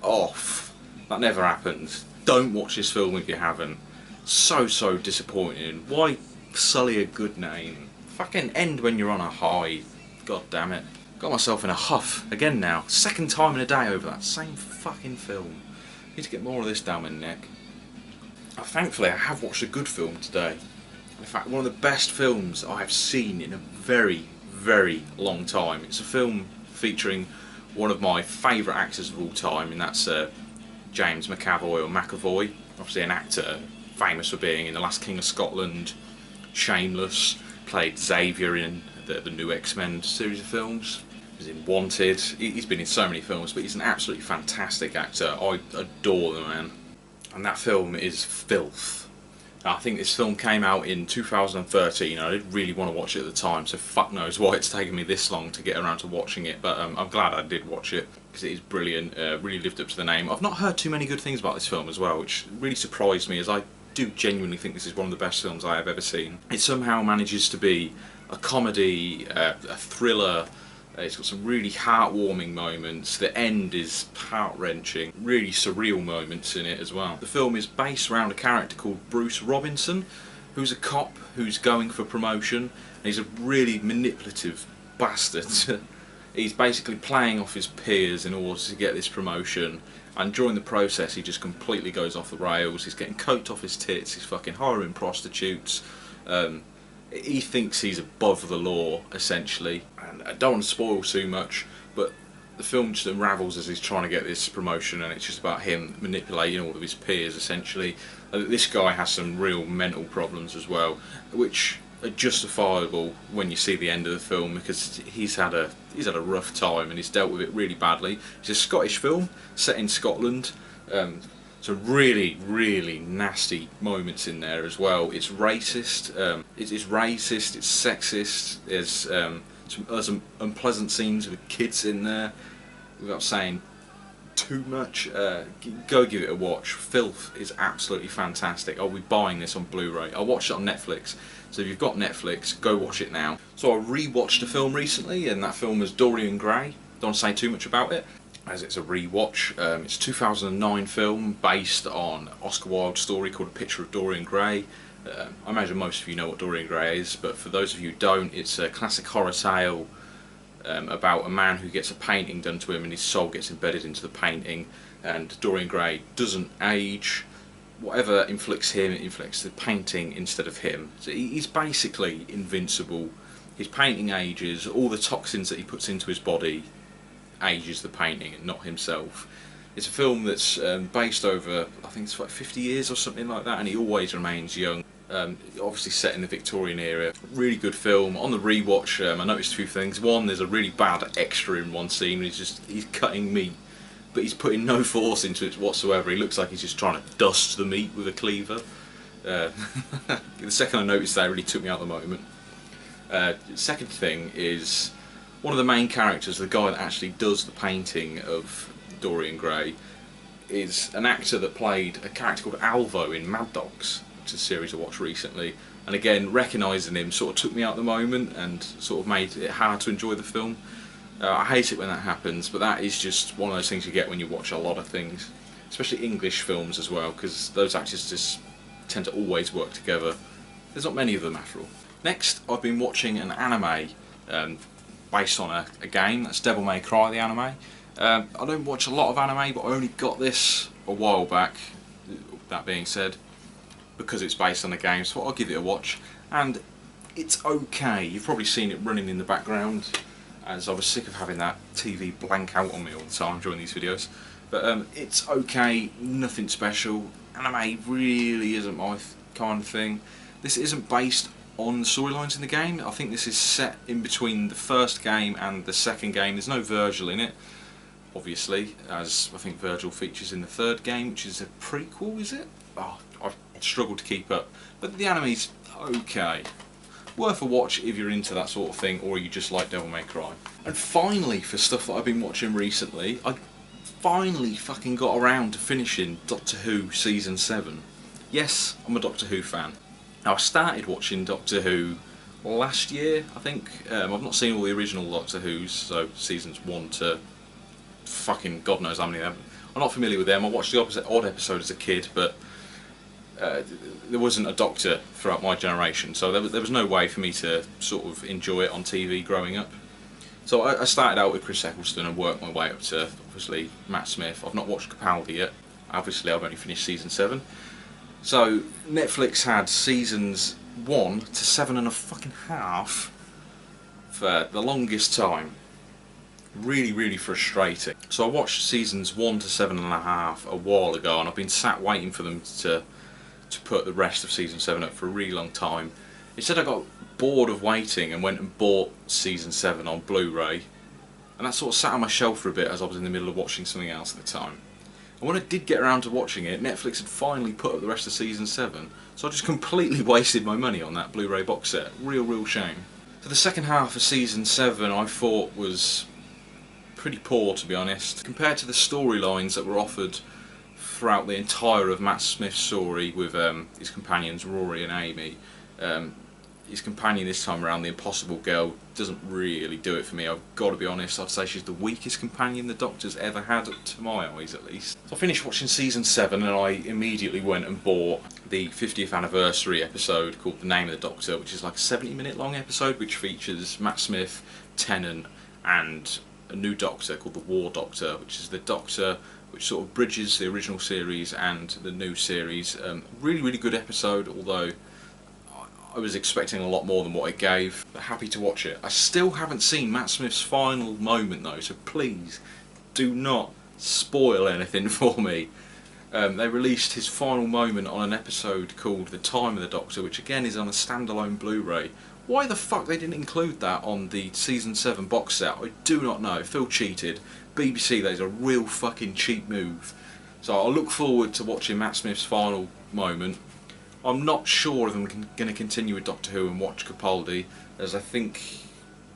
Speaker 2: off. That never happens. Don't watch this film if you haven't. So disappointing. Why sully a good name? Fucking end when you're on a high. God damn it. Got myself in a huff again now. Second time in a day over that same fucking film. Need to get more of this down my neck. Thankfully I have watched a good film today. In fact, one of the best films I have seen in a very, very long time. It's a film featuring one of my favourite actors of all time, and that's James McAvoy or McAvoy. Obviously an actor famous for being in The Last King of Scotland, Shameless, played Xavier in the new X-Men series of films. He was in Wanted. He's been in so many films, but he's an absolutely fantastic actor. I adore the man. And that film is Filth. I think this film came out in 2013. I didn't really want to watch it at the time, so fuck knows why it's taken me this long to get around to watching it, but I'm glad I did watch it, because it is brilliant, really lived up to the name. I've not heard too many good things about this film as well, which really surprised me, as I do genuinely think this is one of the best films I have ever seen. It somehow manages to be a comedy, a thriller. It's got some really heartwarming moments. The end is heart-wrenching. Really surreal moments in it as well. The film is based around a character called Bruce Robinson, who's a cop who's going for promotion, and he's a really manipulative bastard. He's basically playing off his peers in order to get this promotion, and during the process he just completely goes off the rails. He's getting coked off his tits, he's fucking hiring prostitutes. He thinks he's above the law, essentially. And I don't want to spoil too much, but the film just unravels as he's trying to get this promotion, and it's just about him manipulating all of his peers, essentially. This guy has some real mental problems as well, which are justifiable when you see the end of the film, because he's had a rough time and he's dealt with it really badly. It's a Scottish film set in Scotland. Some really, really nasty moments in there as well. It's racist. It's racist. It's sexist. There's some unpleasant scenes with kids in there. Without saying too much, go give it a watch. Filth is absolutely fantastic. I'll be buying this on Blu-ray. I watched it on Netflix. So if you've got Netflix, go watch it now. So I re-watched a film recently, and that film was Dorian Gray. Don't want to say too much about it, as it's a re-watch. It's a 2009 film based on Oscar Wilde's story called A Picture of Dorian Gray. I imagine most of you know what Dorian Gray is, but for those of you who don't, it's a classic horror tale about a man who gets a painting done to him and his soul gets embedded into the painting, and Dorian Gray doesn't age. Whatever inflicts him, it inflicts the painting instead of him. So he's basically invincible. His painting ages, all the toxins that he puts into his body ages the painting and not himself. It's a film that's based over, I think it's like 50 years or something like that, and he always remains young. Obviously set in the Victorian era. Really good film. On the rewatch, I noticed a few things. One, there's a really bad extra in one scene. He's cutting meat but he's putting no force into it whatsoever. He looks like he's just trying to dust the meat with a cleaver. The second I noticed that, it really took me out of the moment. Second thing is, one of the main characters, the guy that actually does the painting of Dorian Gray, is an actor that played a character called Alvo in Mad Dogs, which is a series I watched recently. And again, recognising him sort of took me out of the moment and sort of made it hard to enjoy the film. I hate it when that happens, but that is just one of those things you get when you watch a lot of things, especially English films as well, because those actors just tend to always work together. There's not many of them after all. Next, I've been watching an anime based on a game. That's Devil May Cry, the anime. I don't watch a lot of anime, but I only got this a while back, that being said, because it's based on a game, so I'll give it a watch. And it's okay. You've probably seen it running in the background, as I was sick of having that TV blank out on me all the time during these videos. But it's okay, nothing special. Anime really isn't my kind of thing. This isn't based on the storylines in the game. I think this is set in between the first game and the second game. There's no Virgil in it, obviously, as I think Virgil features in the third game, which is a prequel, is it? Oh, I've struggled to keep up. But the anime's okay. Worth a watch if you're into that sort of thing, or you just like Devil May Cry. And finally, for stuff that I've been watching recently, I finally fucking got around to finishing Doctor Who Season 7. Yes, I'm a Doctor Who fan. Now, I started watching Doctor Who last year, I think. I've not seen all the original Doctor Who's, so seasons 1 to fucking God knows how many of them. I'm not familiar with them. I watched the odd episode as a kid, but there wasn't a Doctor throughout my generation, so there was no way for me to sort of enjoy it on TV growing up. So I started out with Chris Eccleston and worked my way up to, obviously, Matt Smith. I've not watched Capaldi yet. Obviously, I've only finished season 7. So Netflix had seasons 1 to 7.5 for the longest time. Really, really frustrating. So I watched seasons 1 to 7.5 a while ago, and I've been sat waiting for them to put the rest of season 7 up for a really long time. Instead, I got bored of waiting and went and bought season 7 on Blu-ray, and that sort of sat on my shelf for a bit as I was in the middle of watching something else at the time. And when I did get around to watching it, Netflix had finally put up the rest of season 7, so I just completely wasted my money on that Blu-ray box set. Real shame. So the second half of season 7 I thought was pretty poor, to be honest, compared to the storylines that were offered throughout the entire of Matt Smith's story with his companions Rory and Amy. His companion this time around, the Impossible Girl, doesn't really do it for me. I've got to be honest, I'd say she's the weakest companion the Doctor's ever had, to my eyes at least. So I finished watching season 7 and I immediately went and bought the 50th anniversary episode called The Name of the Doctor, which is like a 70-minute long episode which features Matt Smith, Tennant and a new Doctor called the War Doctor, which is the Doctor which sort of bridges the original series and the new series. Really good episode, although I was expecting a lot more than what it gave, but happy to watch it. I still haven't seen Matt Smith's final moment though, so please do not spoil anything for me. They released his final moment on an episode called The Time of the Doctor, which again is on a standalone Blu-ray. Why the fuck they didn't include that on the season 7 box set, I do not know. Phil cheated. BBC, that is a real fucking cheap move. So I look forward to watching Matt Smith's final moment. I'm not sure if I'm going to continue with Doctor Who and watch Capaldi, as I think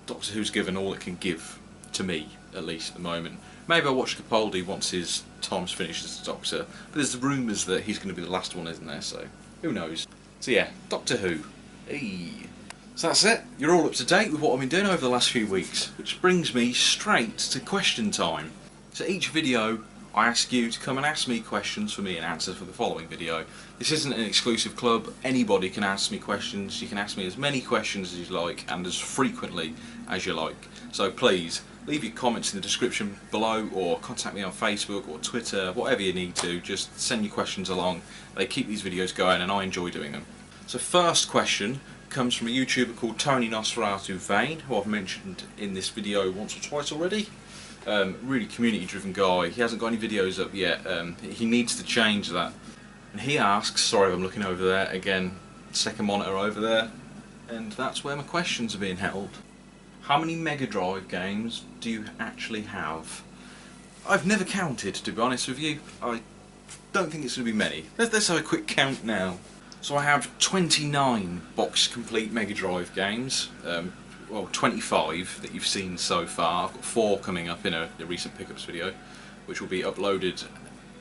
Speaker 2: Doctor Who's given all it can give, to me, at least at the moment. Maybe I'll watch Capaldi once his time's finished as a Doctor, but there's rumours that he's going to be the last one, isn't there, so who knows. So yeah, Doctor Who. Hey. So that's it, you're all up to date with what I've been doing over the last few weeks, which brings me straight to question time. So each video I ask you to come and ask me questions for me and answer for the following video. This isn't an exclusive club, anybody can ask me questions. You can ask me as many questions as you like and as frequently as you like. So please, leave your comments in the description below or contact me on Facebook or Twitter, whatever you need to, just send your questions along. They keep these videos going and I enjoy doing them. So first question comes from a YouTuber called Tony Nosferatu Vane, who I've mentioned in this video once or twice already. Really community driven guy. He hasn't got any videos up yet. He needs to change that. And he asks, sorry if I'm looking over there again, second monitor over there, and that's where my questions are being held. How many Mega Drive games do you actually have? I've never counted, to be honest with you. I don't think it's going to be many. Let's have a quick count now. So I have 29 box complete Mega Drive games. Well, 25 that you've seen so far. I've got 4 coming up in a recent pickups video, which will be uploaded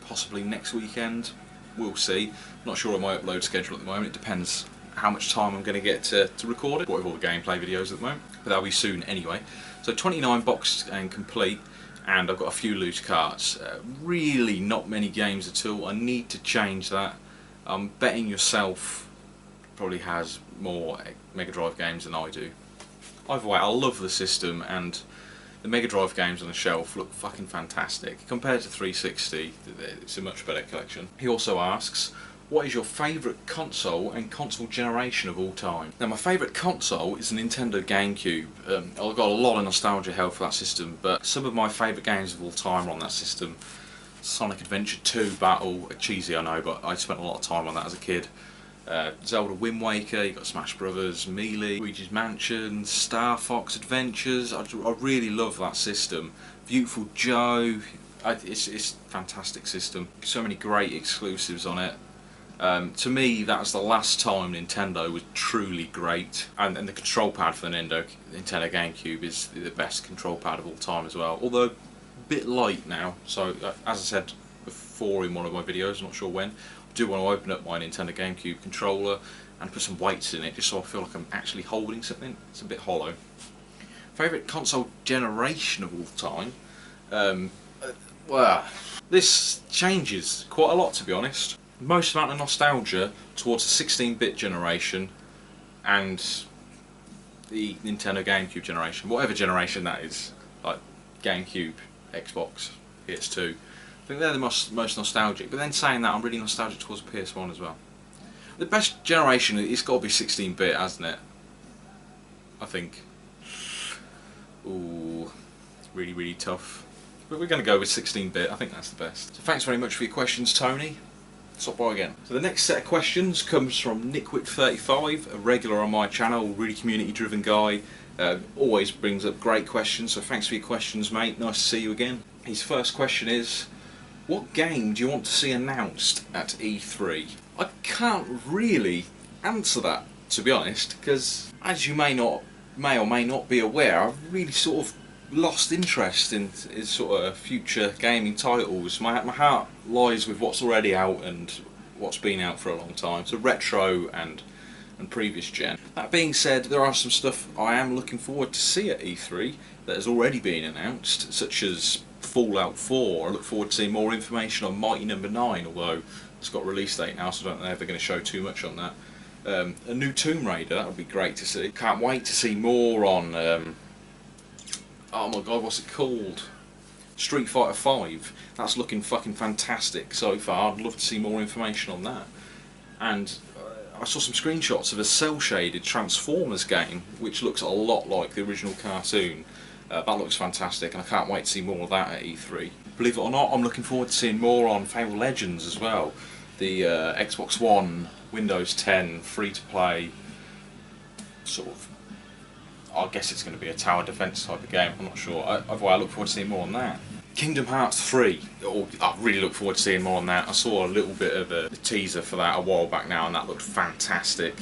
Speaker 2: possibly next weekend. We'll see. Not sure on my upload schedule at the moment. It depends how much time I'm going to get to record it. What with all the gameplay videos at the moment, but that'll be soon anyway. So 29 boxed and complete, and I've got a few loose carts. Really not many games at all. I need to change that. I'm betting yourself probably has more Mega Drive games than I do. Either way, I love the system, and the Mega Drive games on the shelf look fucking fantastic. Compared to 360, it's a much better collection. He also asks, what is your favourite console and console generation of all time? Now, my favourite console is the Nintendo GameCube. I've got a lot of nostalgia held for that system, but some of my favourite games of all time are on that system. Sonic Adventure 2 Battle, cheesy I know, but I spent a lot of time on that as a kid. Zelda Wind Waker, you got Smash Brothers, Melee, Luigi's Mansion, Star Fox Adventures. I really love that system. Beautiful Joe, it's a fantastic system. So many great exclusives on it. To me, that's the last time Nintendo was truly great, and the control pad for the Nintendo GameCube is the best control pad of all time as well. Although a bit light now, so as I said before in one of my videos, I'm not sure when, I do want to open up my Nintendo GameCube controller and put some weights in it just so I feel like I'm actually holding something. It's a bit hollow. Favourite console generation of all time? Well, this changes quite a lot, to be honest. Most amount of nostalgia towards the 16-bit generation and the Nintendo GameCube generation, whatever generation that is, like GameCube, Xbox, PS2. I think they're the most nostalgic, but then saying that, I'm really nostalgic towards PS1 as well. The best generation, it's got to be 16-bit, hasn't it? I think. Ooh, really, really tough. But we're going to go with 16-bit, I think that's the best. So thanks very much for your questions, Tony. Stop by again. So the next set of questions comes from Nickwit35, a regular on my channel, really community driven guy, always brings up great questions, so thanks for your questions, mate. Nice to see you again. His first question is, what game do you want to see announced at E3? I can't really answer that, to be honest, because as you may or may not be aware, I've really sort of lost interest in sort of future gaming titles. My heart lies with what's already out and what's been out for a long time, so retro and previous gen. That being said, there are some stuff I am looking forward to see at E3 that has already been announced, such as Fallout 4. I look forward to seeing more information on Mighty No. 9, although it's got a release date now, so I don't know if they're going to show too much on that. A new Tomb Raider, that would be great to see. Can't wait to see more on oh my god, what's it called? Street Fighter 5. That's looking fucking fantastic so far. I'd love to see more information on that. And I saw some screenshots of a cel-shaded Transformers game, which looks a lot like the original cartoon. That looks fantastic, and I can't wait to see more of that at E3. Believe it or not, I'm looking forward to seeing more on Fable Legends as well. The Xbox One, Windows 10, free-to-play, sort of, I guess it's going to be a tower defence type of game, I'm not sure. Otherwise, I look forward to seeing more on that. Kingdom Hearts 3, I really look forward to seeing more on that. I saw a little bit of a teaser for that a while back now, and that looked fantastic.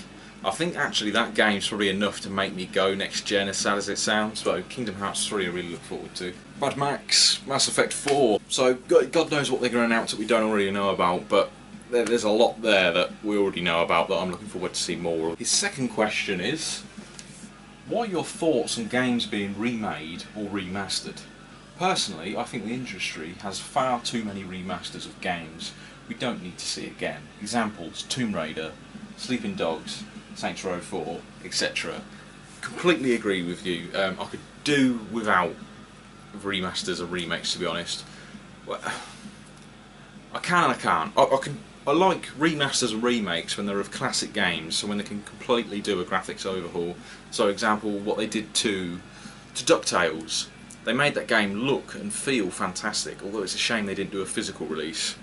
Speaker 2: I think actually that game's probably enough to make me go next gen, as sad as it sounds, so Kingdom Hearts 3 I really look forward to. Mad Max, Mass Effect 4, so God knows what they're going to announce that we don't already know about, but there's a lot there that we already know about that I'm looking forward to see more of. His second question is, what are your thoughts on games being remade or remastered? Personally, I think the industry has far too many remasters of games we don't need to see again. Examples, Tomb Raider, Sleeping Dogs, Saints Row 4, etc. Completely agree with you. I could do without remasters or remakes, to be honest. Well, I can and I can't. I like remasters and remakes when they're of classic games, so when they can completely do a graphics overhaul. So, example, what they did to DuckTales. They made that game look and feel fantastic, although it's a shame they didn't do a physical release.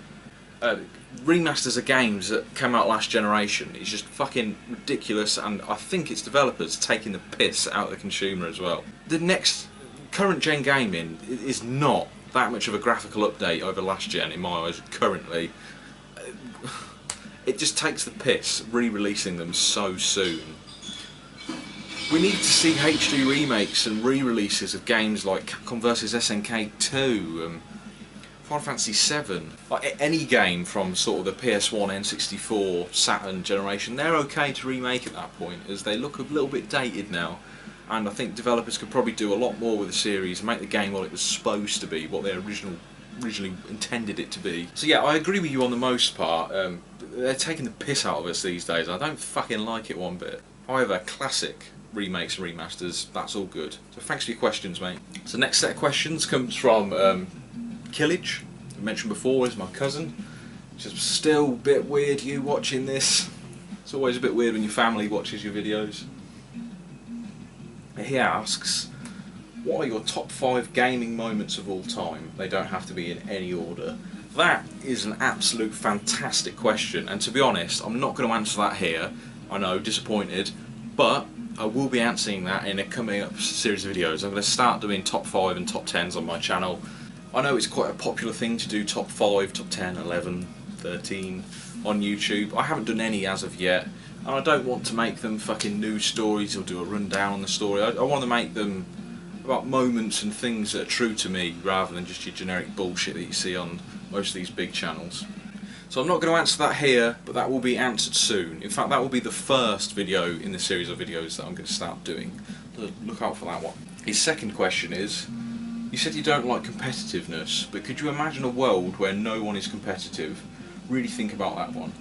Speaker 2: Remasters of games that came out last generation is just fucking ridiculous, and I think its developers taking the piss out of the consumer as well. The next current gen gaming is not that much of a graphical update over last gen in my eyes currently. It just takes the piss re-releasing them so soon. We need to see HD remakes and re-releases of games like Capcom vs SNK 2, Final Fantasy 7, like any game from sort of the PS1, N64, Saturn generation. They're okay to remake at that point, as they look a little bit dated now, and I think developers could probably do a lot more with the series and make the game what it was supposed to be, what they originally intended it to be. So yeah, I agree with you on the most part. They're taking the piss out of us these days. I don't fucking like it one bit. However, classic remakes and remasters, that's all good. So thanks for your questions, mate. So next set of questions comes from Killage, I mentioned before, is my cousin. Just still a bit weird you watching this. It's always a bit weird when your family watches your videos. He asks, what are your top 5 gaming moments of all time? They don't have to be in any order. That is an absolute fantastic question, and to be honest, I'm not going to answer that here. I know, disappointed, but I will be answering that in a coming up series of videos. I'm going to start doing top 5 and top 10s on my channel. I know it's quite a popular thing to do top 5, top 10, 11, 13 on YouTube. I haven't done any as of yet, and I don't want to make them fucking news stories or do a rundown on the story. I want to make them about moments and things that are true to me, rather than just your generic bullshit that you see on most of these big channels. So I'm not going to answer that here, but that will be answered soon. In fact, that will be the first video in the series of videos that I'm going to start doing. So look out for that one. His second question is, you said you don't like competitiveness, but could you imagine a world where no one is competitive? Really think about that one.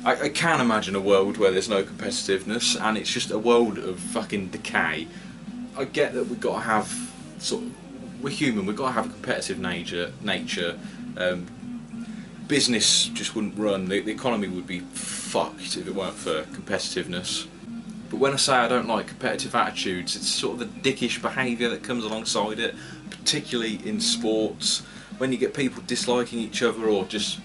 Speaker 2: I can imagine a world where there's no competitiveness and it's just a world of fucking decay. I get that we've got to have we're human. We've got to have a competitive nature. Business just wouldn't run. The economy would be fucked if it weren't for competitiveness. But when I say I don't like competitive attitudes, it's sort of the dickish behaviour that comes alongside it, particularly in sports, when you get people disliking each other or just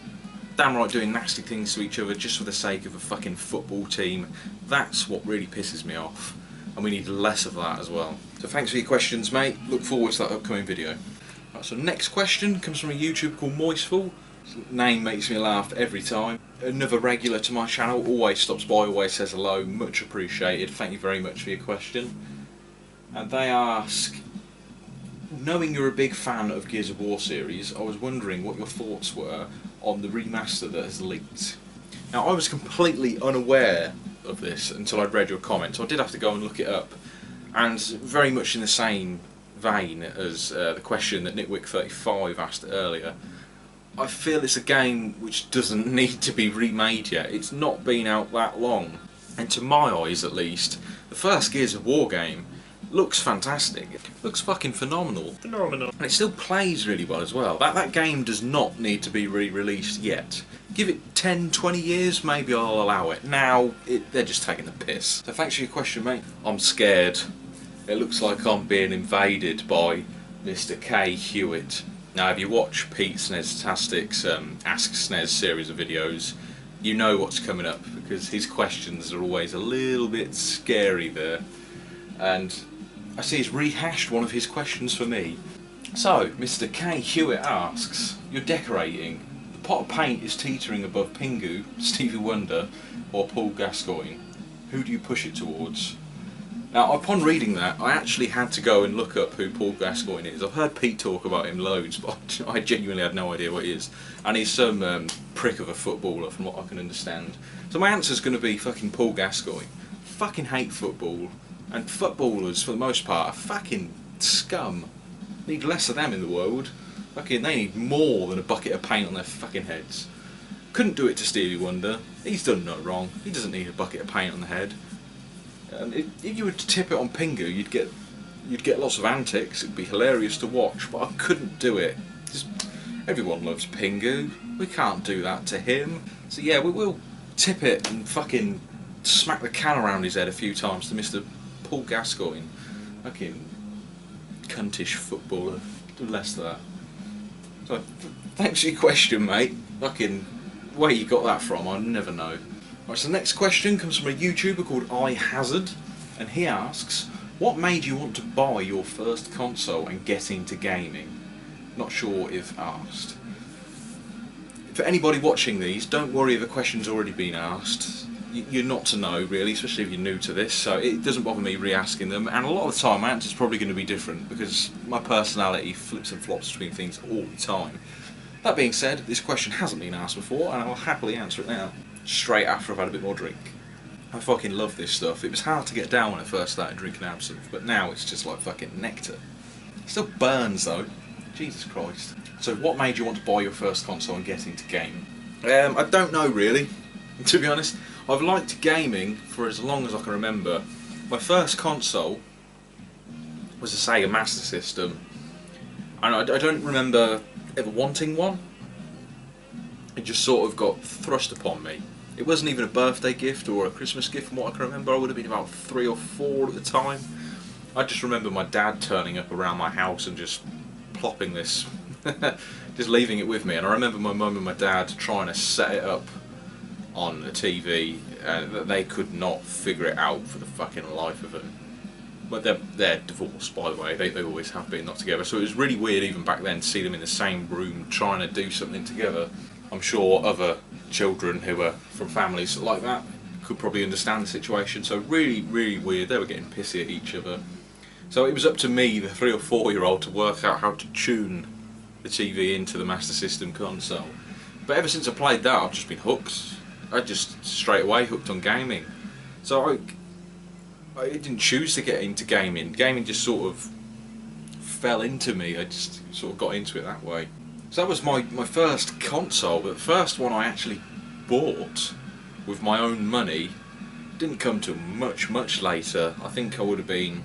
Speaker 2: damn right doing nasty things to each other just for the sake of a fucking football team. That's what really pisses me off, and we need less of that as well. So thanks for your questions, mate. Look forward to that upcoming video. Right, so next question comes from a YouTuber called Moistful. His name makes me laugh every time. Another regular to my channel, always stops by, always says hello, much appreciated. Thank you very much for your question. And they ask, knowing you're a big fan of Gears of War series, I was wondering what your thoughts were on the remaster that has leaked. Now, I was completely unaware of this until I'd read your comment, so I did have to go and look it up. And very much in the same vein as the question that Nitwick35 asked earlier, I feel it's a game which doesn't need to be remade yet. It's not been out that long, and to my eyes at least, the first Gears of War game looks fantastic. It looks fucking phenomenal. And it still plays really well as well. That game does not need to be re-released yet. Give it 10, 20 years, maybe I'll allow it. Now, they're just taking the piss. So thanks for your question, mate. I'm scared. It looks like I'm being invaded by Mr. K. Hewitt. Now, if you watch Pete SNES-tastic's Ask SNES series of videos, you know what's coming up, because his questions are always a little bit scary there. And I see he's rehashed one of his questions for me. So, Mr. K. Hewitt asks, you're decorating. The pot of paint is teetering above Pingu, Stevie Wonder, or Paul Gascoigne. Who do you push it towards? Now, upon reading that, I actually had to go and look up who Paul Gascoigne is. I've heard Pete talk about him loads, but I genuinely had no idea what he is. And he's some prick of a footballer, from what I can understand. So my answer's going to be fucking Paul Gascoigne. Fucking hate football. And footballers, for the most part, are fucking scum. Need less of them in the world. Fucking, they need more than a bucket of paint on their fucking heads. Couldn't do it to Stevie Wonder. He's done no wrong. He doesn't need a bucket of paint on the head. If you were to tip it on Pingu, you'd get lots of antics. It'd be hilarious to watch, but I couldn't do it. Just, everyone loves Pingu. We can't do that to him. So yeah, we'll tip it and fucking smack the can around his head a few times to Mr. Paul Gascoigne. Fucking cuntish footballer. Do less of that. So thanks for your question, mate. Fucking where you got that from, I never know. Right, so the next question comes from a YouTuber called iHazard, and he asks, what made you want to buy your first console and get into gaming? Not sure if asked. For anybody watching these, don't worry if a question's already been asked. You're not to know, really, especially if you're new to this, so it doesn't bother me re-asking them, and a lot of the time my answer's probably going to be different, because my personality flips and flops between things all the time. That being said, this question hasn't been asked before, and I'll happily answer it now, straight after I've had a bit more drink. I fucking love this stuff. It was hard to get down when I first started drinking absinthe, but now it's just like fucking nectar. It still burns though. Jesus Christ. So what made you want to buy your first console and get into gaming? I don't know really, to be honest. I've liked gaming for as long as I can remember. My first console was a Sega Master System, and I don't remember ever wanting one. It just sort of got thrust upon me. It wasn't even a birthday gift or a Christmas gift from what I can remember. I would have been about 3 or 4 at the time. I just remember my dad turning up around my house and just plopping this, just leaving it with me. And I remember my mum and my dad trying to set it up on a TV, and they could not figure it out for the fucking life of them. But they're divorced, by the way. They always have been, not together. So it was really weird even back then to see them in the same room trying to do something together. I'm sure other children who were from families like that could probably understand the situation. So really, really weird. They were getting pissy at each other. So it was up to me, the 3 or 4-year-old, to work out how to tune the TV into the Master System console. But ever since I played that, I've just been hooked. I just straight away hooked on gaming. So I didn't choose to get into gaming. Gaming just sort of fell into me. I just sort of got into it that way. So that was my first console, but the first one I actually bought with my own money didn't come till much later. I think I would have been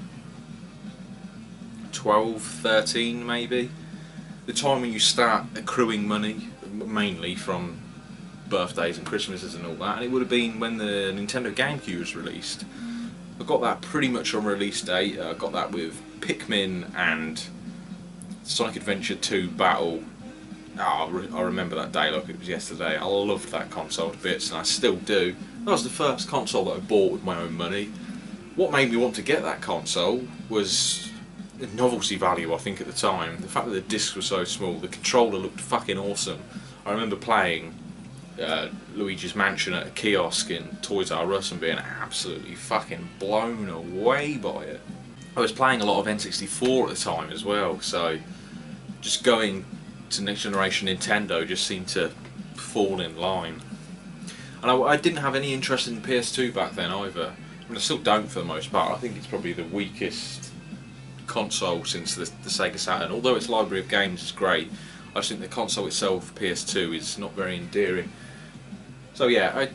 Speaker 2: 12, 13 maybe. The time when you start accruing money, mainly from birthdays and Christmases and all that, and it would have been when the Nintendo GameCube was released. I got that pretty much on release date. I got that with Pikmin and Sonic Adventure 2 Battle. Oh, I remember that day like it was yesterday. I loved that console to bits, and I still do. That was the first console that I bought with my own money. What made me want to get that console was the novelty value, I think, at the time. The fact that the discs were so small, the controller looked fucking awesome. I remember playing Luigi's Mansion at a kiosk in Toys R Us and being absolutely fucking blown away by it. I was playing a lot of N64 at the time as well, so just going to next generation Nintendo just seemed to fall in line. And I didn't have any interest in PS2 back then either. I mean, I still don't for the most part. I think it's probably the weakest console since the Sega Saturn. Although its library of games is great, I just think the console itself, PS2, is not very endearing. So yeah,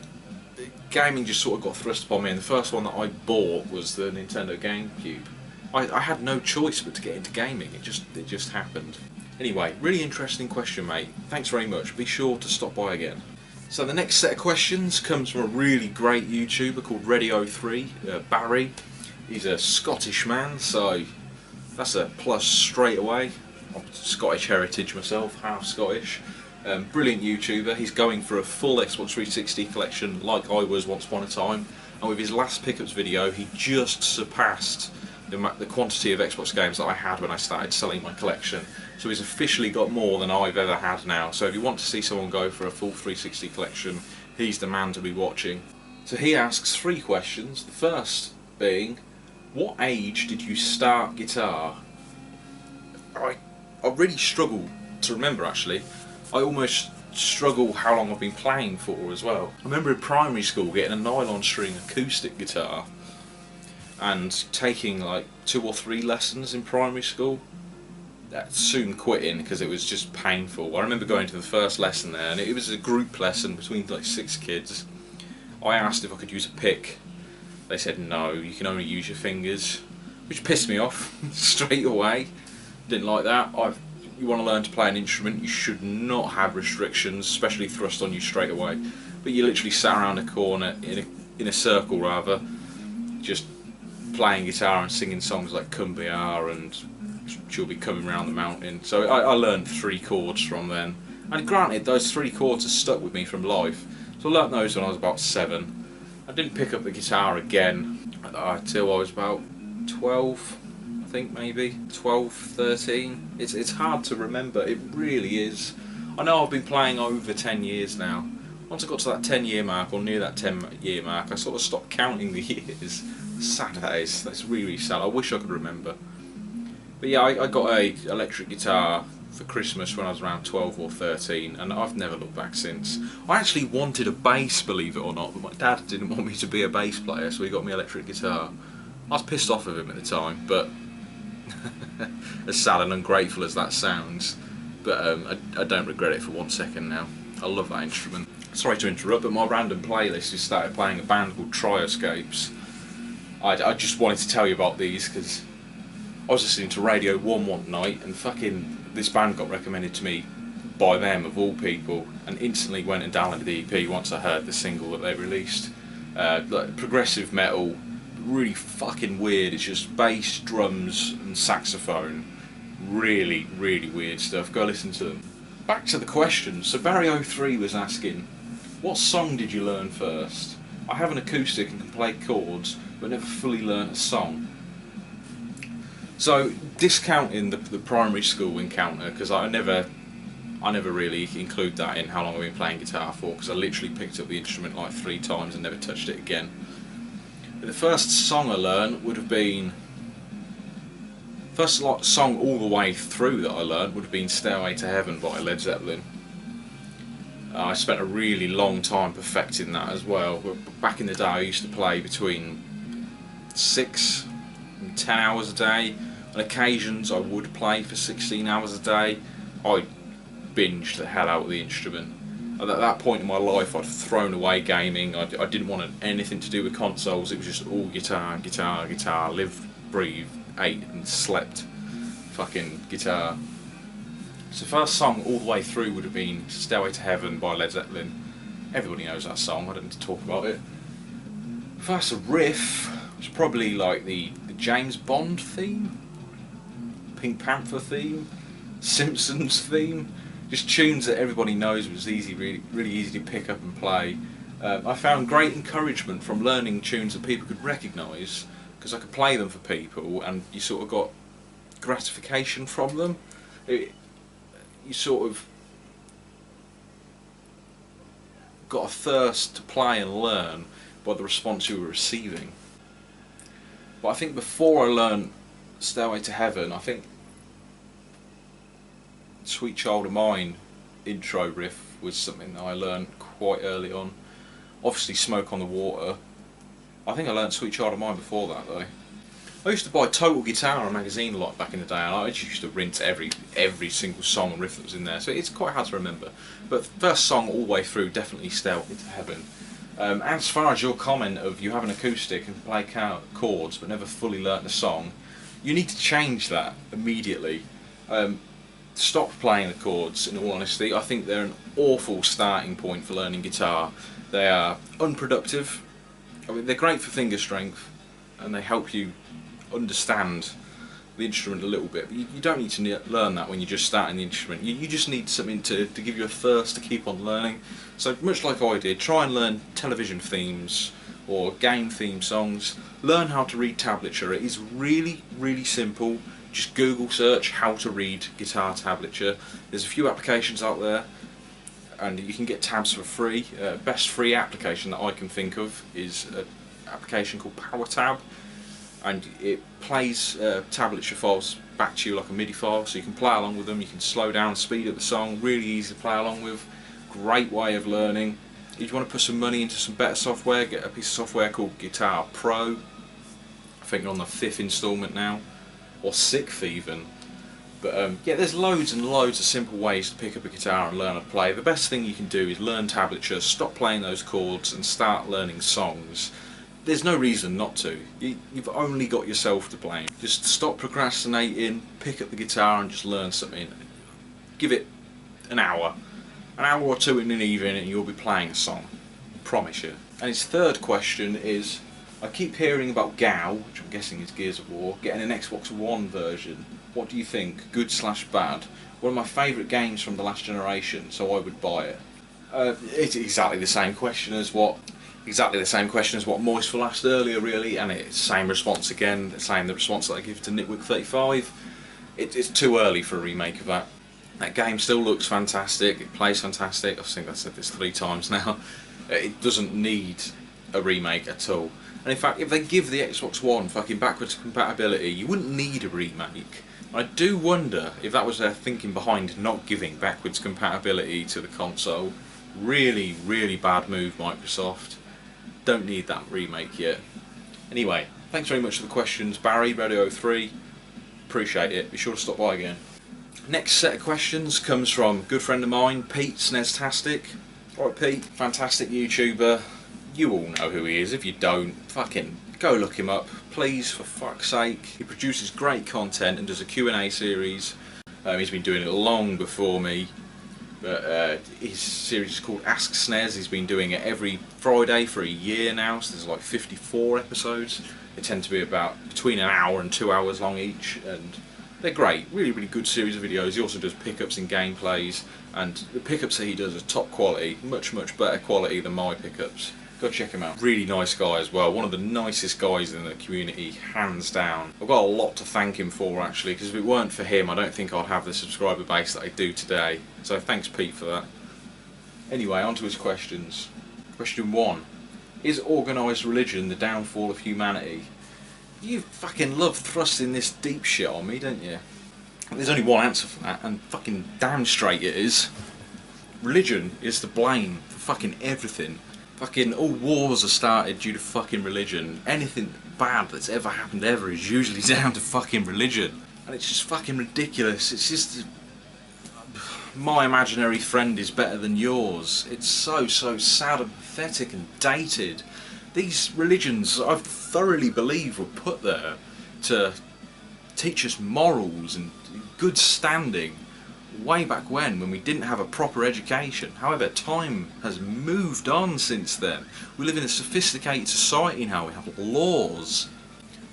Speaker 2: gaming just sort of got thrust upon me, and the first one that I bought was the Nintendo GameCube. I had no choice but to get into gaming. It just happened. Anyway, really interesting question, mate. Thanks very much. Be sure to stop by again. So the next set of questions comes from a really great YouTuber called Redio3, Barry. He's a Scottish man, so that's a plus straight away. I'm Scottish heritage myself, half Scottish. Brilliant YouTuber. He's going for a full Xbox 360 collection like I was once upon a time, and with his last pickups video he just surpassed the quantity of Xbox games that I had when I started selling my collection. So he's officially got more than I've ever had now. So if you want to see someone go for a full 360 collection, he's the man to be watching. So he asks 3 questions. The first being, what age did you start guitar? I really struggle to remember, actually. I almost struggle how long I've been playing for as well. I remember in primary school getting a nylon string acoustic guitar and taking like 2 or 3 lessons in primary school. Soon quitting because it was just painful. I remember going to the first lesson there, and it was a group lesson between like 6 kids. I asked if I could use a pick. They said no, you can only use your fingers, which pissed me off straight away. Didn't like that. You want to learn to play an instrument, you should not have restrictions, especially thrust on you straight away. But you literally sat around a corner, in a circle rather, just playing guitar and singing songs like Kumbaya and She'll Be Coming Round the Mountain. So I learned 3 chords from then. And granted, those 3 chords have stuck with me from life. So I learnt those when I was about 7. I didn't pick up the guitar again until I was about 12, I think maybe 12, 13. It's hard to remember, it really is. I know I've been playing over 10 years now. Once I got to that 10-year mark, or near that 10-year mark, I sort of stopped counting the years. Sad that is, that's really sad. I wish I could remember. But yeah, I got a electric guitar for Christmas when I was around 12 or 13, and I've never looked back since. I actually wanted a bass, believe it or not, but my dad didn't want me to be a bass player, so he got me an electric guitar. I was pissed off with him at the time, but as sad and ungrateful as that sounds, but I don't regret it for 1 second now. I love that instrument. Sorry to interrupt, but my random playlist has started playing a band called Trioscapes. I just wanted to tell you about these because I was listening to Radio 1 one night and fucking this band got recommended to me by them of all people, and instantly went and downloaded the EP once I heard the single that they released. Like progressive metal, really fucking weird. It's just bass, drums and saxophone. Really, really weird stuff. Go listen to them. Back to the question. So Barry03 was asking, what song did you learn first? I have an acoustic and can play chords, but never fully learnt a song. So discounting the primary school encounter, because I never really include that in how long I've been playing guitar for, because I literally picked up the instrument like 3 times and never touched it again. But the first song I learned would have been, first song all the way through that I learned would have been Stairway to Heaven by Led Zeppelin. I spent a really long time perfecting that as well. Back in the day I used to play between 6 and 10 hours a day. On occasions I would play for 16 hours a day. I binged the hell out of the instrument. At that point in my life I'd thrown away gaming. I didn't want anything to do with consoles. It was just all guitar, guitar, guitar, live, breathe, ate and slept fucking guitar. So first song all the way through would have been Stairway to Heaven by Led Zeppelin. Everybody knows that song, I don't need to talk about it. First riff was probably like the James Bond theme, Pink Panther theme, Simpsons theme. Just tunes that everybody knows was really easy to pick up and play. I found great encouragement from learning tunes that people could recognise, because I could play them for people and you sort of got gratification from them. You sort of got a thirst to play and learn by the response you were receiving. But I think before I learned Stairway to Heaven, I think Sweet Child of Mine intro riff was something that I learned quite early on. Obviously Smoke on the Water. I think I learned Sweet Child of Mine before that though. I used to buy Total Guitar, a magazine, a lot back in the day, and I just used to rinse every single song and riff that was in there, so it's quite hard to remember. But first song all the way through, definitely Stairway to Heaven. As far as your comment of you have an acoustic and play chords but never fully learnt the song, you need to change that immediately. Stop playing the chords, in all honesty. I think they're an awful starting point for learning guitar. They are unproductive. I mean, they're great for finger strength and they help you understand the instrument a little bit, but you don't need to learn that when you're just starting the instrument. You just need something to give you a thirst to keep on learning. So much like I did, try and learn television themes or game theme songs. Learn how to read tablature. It is really, really simple. Just Google search how to read guitar tablature. There's a few applications out there and you can get tabs for free. Best free application that I can think of is an application called PowerTab, and it plays tablature files back to you like a MIDI file, so you can play along with them. You can slow down, speed up the song, really easy to play along with. Great way of learning. If you want to put some money into some better software, get a piece of software called Guitar Pro. I think they're on the 5th instalment now, or 6th even. But yeah, there's loads and loads of simple ways to pick up a guitar and learn how to play. The best thing you can do is learn tablature, stop playing those chords and start learning songs. There's no reason not to. You've only got yourself to blame. Just stop procrastinating, pick up the guitar and just learn something. Give it an hour or two in an evening and you'll be playing a song. I promise you. And his third question is, I keep hearing about GAO, which I'm guessing is Gears of War, getting an Xbox One version. What do you think? Good/bad? One of my favourite games from the last generation, so I would buy it. It's exactly the same question as what exactly the same question as what Moistful asked earlier, really, and it's the same response again, the response that I give to Nitwick35. It's too early for a remake of that. That game still looks fantastic, it plays fantastic, I think I've said this 3 times now. It doesn't need a remake at all. And in fact, if they give the Xbox One fucking backwards compatibility, you wouldn't need a remake. I do wonder if that was their thinking behind not giving backwards compatibility to the console. Really, really bad move, Microsoft. Don't need that remake yet. Anyway, thanks very much for the questions, Barry, Radio03. Appreciate it. Be sure to stop by again. Next set of questions comes from a good friend of mine, Pete Snestastic. Alright Pete, fantastic YouTuber. You all know who he is. If you don't, fucking go look him up, please, for fuck's sake. He produces great content and does a Q&A series. He's been doing it long before me. But his series is called Ask Snez. He's been doing it every Friday for a year now, so there's like 54 episodes. They tend to be about between an hour and 2 hours long each, and they're great. Really, really good series of videos. He also does pickups and gameplays, and the pickups that he does are top quality, much, much better quality than my pickups. Go check him out. Really nice guy as well. One of the nicest guys in the community, hands down. I've got a lot to thank him for actually, because if it weren't for him, I don't think I'd have the subscriber base that I do today. So thanks Pete for that. Anyway, on to his questions. Question 1. Is organised religion the downfall of humanity? You fucking love thrusting this deep shit on me, don't you? There's only one answer for that, and fucking damn straight it is. Religion is to blame for fucking everything. Fucking all wars are started due to fucking religion. Anything bad that's ever happened ever is usually down to fucking religion. And it's just fucking ridiculous. It's just... my imaginary friend is better than yours. It's so sad and pathetic and dated. These religions, I thoroughly believe, were put there to teach us morals and good standing way back when we didn't have a proper education. However, time has moved on since then. We live in a sophisticated society now. We have laws.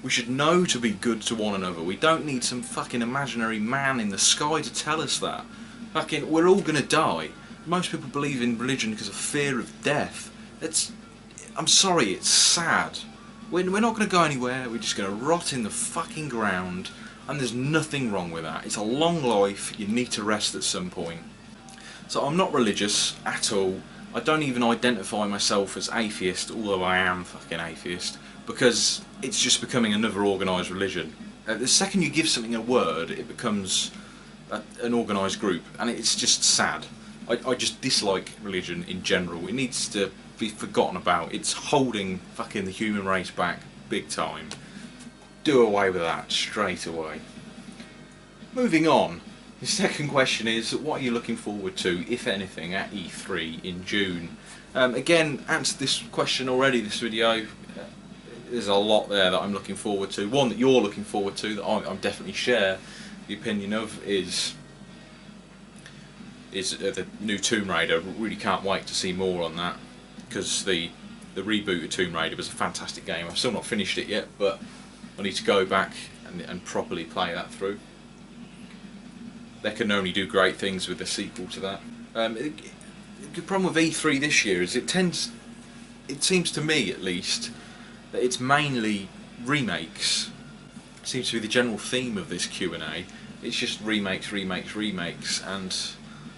Speaker 2: We should know to be good to one another. We don't need some fucking imaginary man in the sky to tell us that. Fucking, we're all gonna die. Most people believe in religion because of fear of death. I'm sorry, it's sad. We're not gonna go anywhere. We're just gonna rot in the fucking ground. And there's nothing wrong with that. It's a long life, you need to rest at some point. So I'm not religious at all. I don't even identify myself as atheist, although I am fucking atheist, because it's just becoming another organised religion. The second you give something a word, it becomes an organised group, and it's just sad. I just dislike religion in general. It needs to be forgotten about. It's holding fucking the human race back big time. Do away with that straight away. Moving on, the second question is, what are you looking forward to, if anything, at E3 in June? Again, answered this question already this video. There's a lot there that I'm looking forward to. One that you're looking forward to, that I definitely share the opinion of, is the new Tomb Raider. Really can't wait to see more on that, because the reboot of Tomb Raider was a fantastic game. I've still not finished it yet, but I need to go back and properly play that through. They can only do great things with the sequel to that. The problem with E3 this year is it seems to me at least, that it's mainly remakes. It seems to be the general theme of this Q&A. It's just remakes, and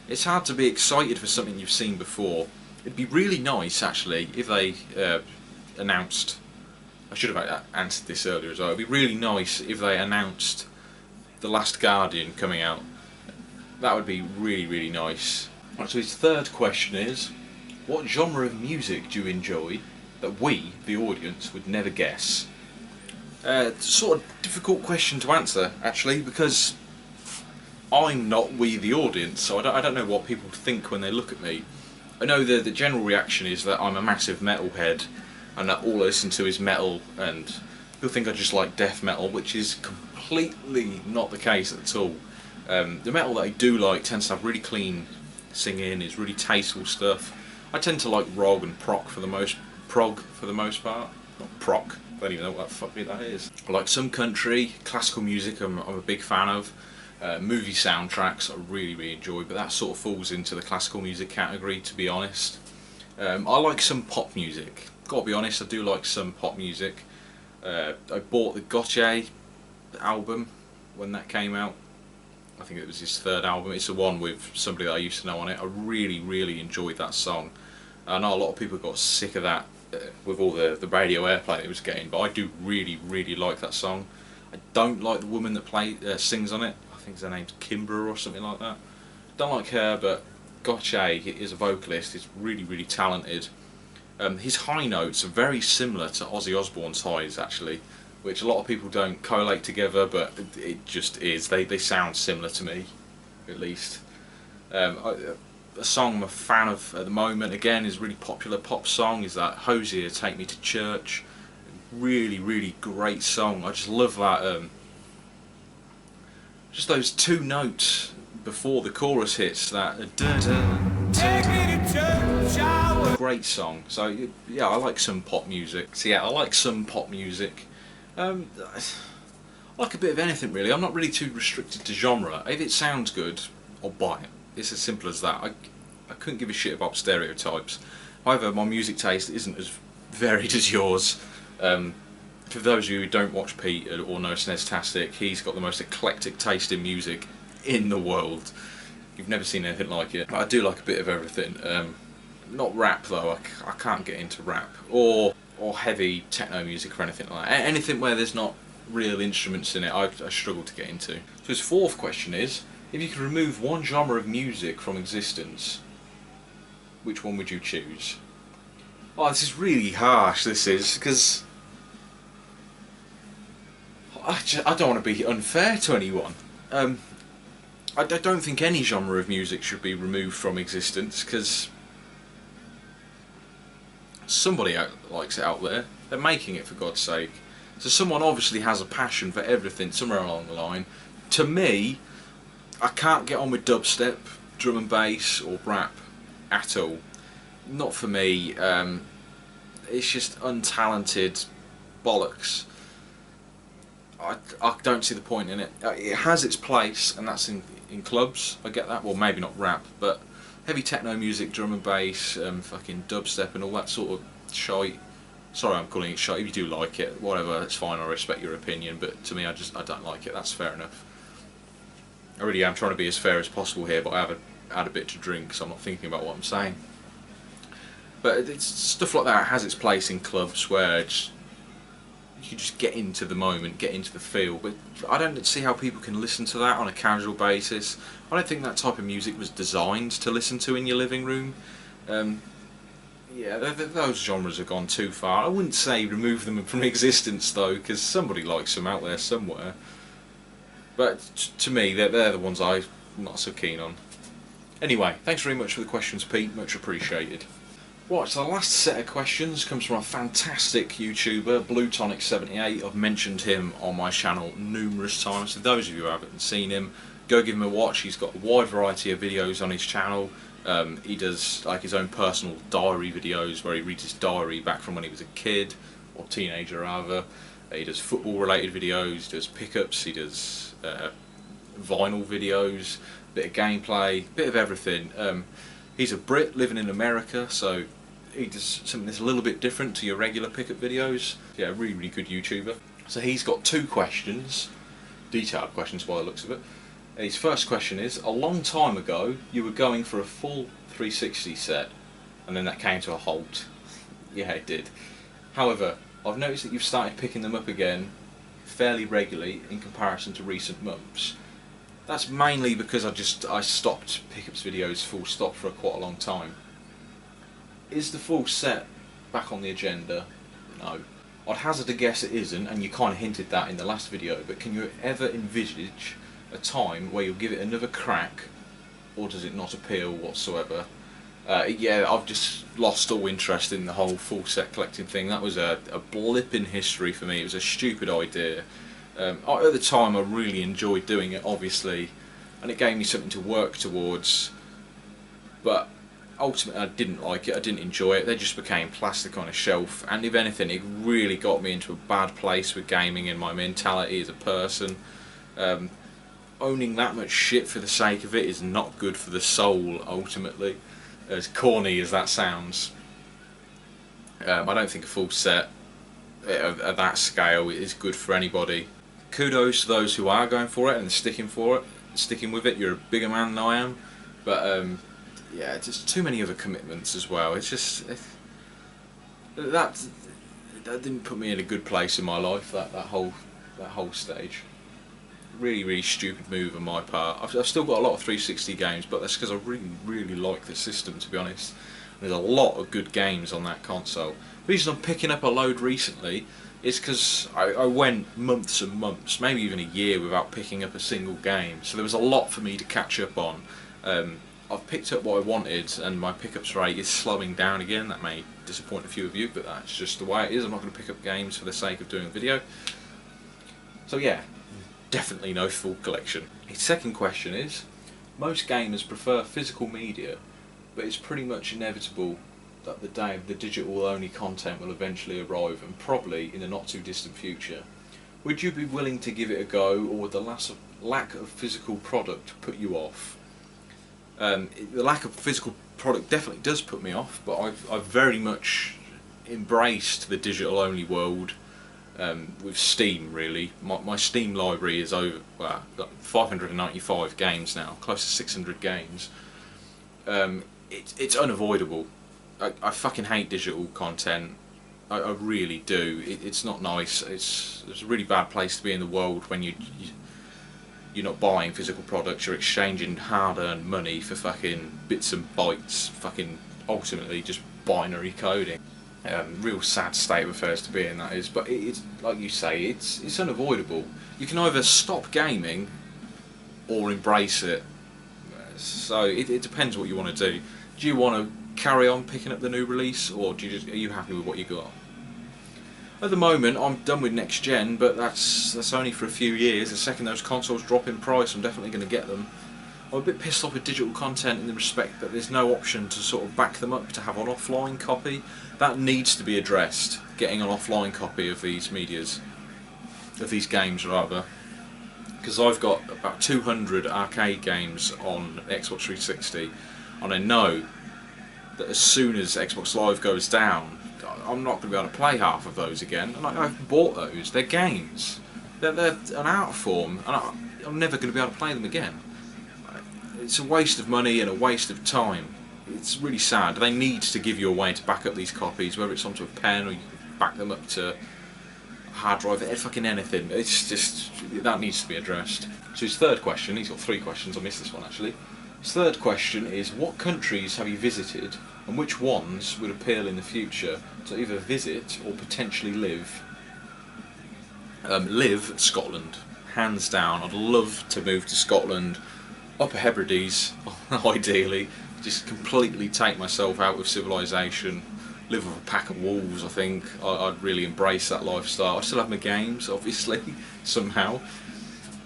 Speaker 2: it's hard to be excited for something you've seen before. It'd be really nice actually if they announced, I should have answered this earlier as well, it'd be really nice if they announced The Last Guardian coming out. That would be really, really nice. Right, so his third question is, what genre of music do you enjoy that we, the audience, would never guess? It's a sort of difficult question to answer actually, because I'm not we, the audience, so I don't know what people think when they look at me. I know the general reaction is that I'm a massive metalhead, and that all I listen to is metal, and people think I just like death metal, which is completely not the case at all. The metal that I do like tends to have really clean singing, is really tasteful stuff. I tend to like prog for the most part. Not proc, I don't even know what the fuck that is. I like some country, classical music I'm a big fan of. Movie soundtracks I really, really enjoy, but that sort of falls into the classical music category, to be honest. I like some pop music. Gotta be honest, I do like some pop music. I bought the Gotye album when that came out. I think it was his third album. It's the one with somebody that I used to know on it. I really enjoyed that song. I know a lot of people got sick of that with all the radio airplay it was getting, but I do really like that song. I don't like the woman that sings on it. I think her name's Kimbra or something like that. Don't like her, but Gotye is a vocalist. He's really talented. His high notes are very similar to Ozzy Osbourne's highs, actually, which a lot of people don't collate together, but it just is. They sound similar to me, at least. A song I'm a fan of at the moment, again, is a really popular pop song, is that Hosier, Take Me to Church. Really great song. I just love that. Just those two notes before the chorus hits, that take me to church. Great song. So yeah, I like some pop music. So yeah, I like some pop music. I like a bit of anything really. I'm not really too restricted to genre. If it sounds good, I'll buy it. It's as simple as that. I couldn't give a shit about stereotypes. However, my music taste isn't as varied as yours. For those of you who don't watch Pete or know SNEStastic, he's got the most eclectic taste in music in the world. You've never seen anything like it. I do like a bit of everything. Not rap though. I can't get into rap or heavy techno music or anything like that. Anything where there's not real instruments in it, I struggle to get into. So his fourth question is, if you could remove one genre of music from existence, which one would you choose? Oh, this is really harsh, this is, because I don't want to be unfair to anyone. I don't think any genre of music should be removed from existence, because somebody likes it out there. They're making it, for God's sake. So someone obviously has a passion for everything somewhere along the line. To me, I can't get on with dubstep, drum and bass or rap at all. Not for me. It's just untalented bollocks. I don't see the point in it. It has its place, and that's in clubs. I get that. Well, maybe not rap, but heavy techno music, drum and bass, fucking dubstep and all that sort of shite. Sorry, I'm calling it shite. If you do like it, whatever, it's fine. I respect your opinion, but to me, I don't like it. That's fair enough. I really am trying to be as fair as possible here, but I have had a bit to drink, so I'm not thinking about what I'm saying. But it's stuff like that has its place in clubs where you can just get into the moment, get into the feel. But I don't see how people can listen to that on a casual basis. I don't think that type of music was designed to listen to in your living room. Yeah, those genres have gone too far. I wouldn't say remove them from existence though, because somebody likes them out there somewhere. But to me, they're the ones I'm not so keen on. Anyway, thanks very much for the questions, Pete. Much appreciated. Right, so the last set of questions comes from a fantastic YouTuber, BlueTonic78. I've mentioned him on my channel numerous times. So those of you who haven't seen him, go give him a watch. He's got a wide variety of videos on his channel. He does like his own personal diary videos where he reads his diary back from when he was a kid, or teenager rather. He does football related videos, he does pickups, he does vinyl videos, a bit of gameplay, a bit of everything. He's a Brit living in America, so he does something that's a little bit different to your regular pickup videos. Yeah, really good YouTuber. So he's got two questions, detailed questions by the looks of it. His first question is, a long time ago you were going for a full 360 set, and then that came to a halt. Yeah, it did. However, I've noticed that you've started picking them up again fairly regularly in comparison to recent months. That's mainly because I stopped pickups videos full stop for quite a long time. Is the full set back on the agenda? No. I'd hazard a guess it isn't, and you kind of hinted that in the last video, but can you ever envisage a time where you'll give it another crack, or does it not appeal whatsoever? Yeah, I've just lost all interest in the whole full set collecting thing. That was a blip in history for me. It was a stupid idea. At the time I really enjoyed doing it, obviously, and it gave me something to work towards, but ultimately I didn't like it, I didn't enjoy it. They just became plastic on a shelf, and if anything it really got me into a bad place with gaming and my mentality as a person. Owning that much shit for the sake of it is not good for the soul, ultimately, as corny as that sounds. I don't think a full set at that scale is good for anybody. Kudos to those who are going for it and sticking with it. You're a bigger man than I am, but yeah, just too many other commitments as well. It's just that didn't put me in a good place in my life. That whole stage. Really stupid move on my part. I've still got a lot of 360 games, but that's because I really like the system, to be honest. There's a lot of good games on that console. The reason I'm picking up a load recently is because I went months and months, maybe even a year, without picking up a single game. So there was a lot for me to catch up on. I've picked up what I wanted, and my pickups rate is slowing down again. That may disappoint a few of you, but that's just the way it is. I'm not going to pick up games for the sake of doing a video. So yeah, definitely no full collection. His second question is, most gamers prefer physical media, but it's pretty much inevitable that the day of the digital only content will eventually arrive, and probably in the not too distant future. Would you be willing to give it a go, or would the lack of physical product put you off? The lack of physical product definitely does put me off, but I've very much embraced the digital only world. With Steam, really. My Steam library is over 595 games now, close to 600 games. It's unavoidable. I fucking hate digital content. I really do. It's not nice. It's a really bad place to be in the world when you're not buying physical products. You're exchanging hard-earned money for fucking bits and bytes. Fucking ultimately just binary coding. Real sad state of affairs to be in, that is, but it's like you say, it's unavoidable. You can either stop gaming or embrace it. So it depends what you want to do. Do you want to carry on picking up the new release, or are you happy with what you got? At the moment, I'm done with next gen, but that's only for a few years. The second those consoles drop in price, I'm definitely going to get them. I'm a bit pissed off with digital content in the respect that there's no option to sort of back them up to have an offline copy. That needs to be addressed, getting an offline copy of these games rather. Because I've got about 200 arcade games on Xbox 360, and I know that as soon as Xbox Live goes down, I'm not going to be able to play half of those again. And I've bought those, they're games. They're an art form, and I'm never going to be able to play them again. It's a waste of money and a waste of time. It's really sad. They need to give you a way to back up these copies, whether it's onto a pen or you can back them up to a hard drive, fucking anything. It's just, that needs to be addressed. So his third question, he's got 3 questions, I missed this one actually. His third question is, what countries have you visited and which ones would appeal in the future to either visit or potentially live? Live Scotland, hands down. I'd love to move to Scotland. Upper Hebrides, ideally, just completely take myself out of civilization, live with a pack of wolves. I think I'd really embrace that lifestyle. I still have my games, obviously, somehow,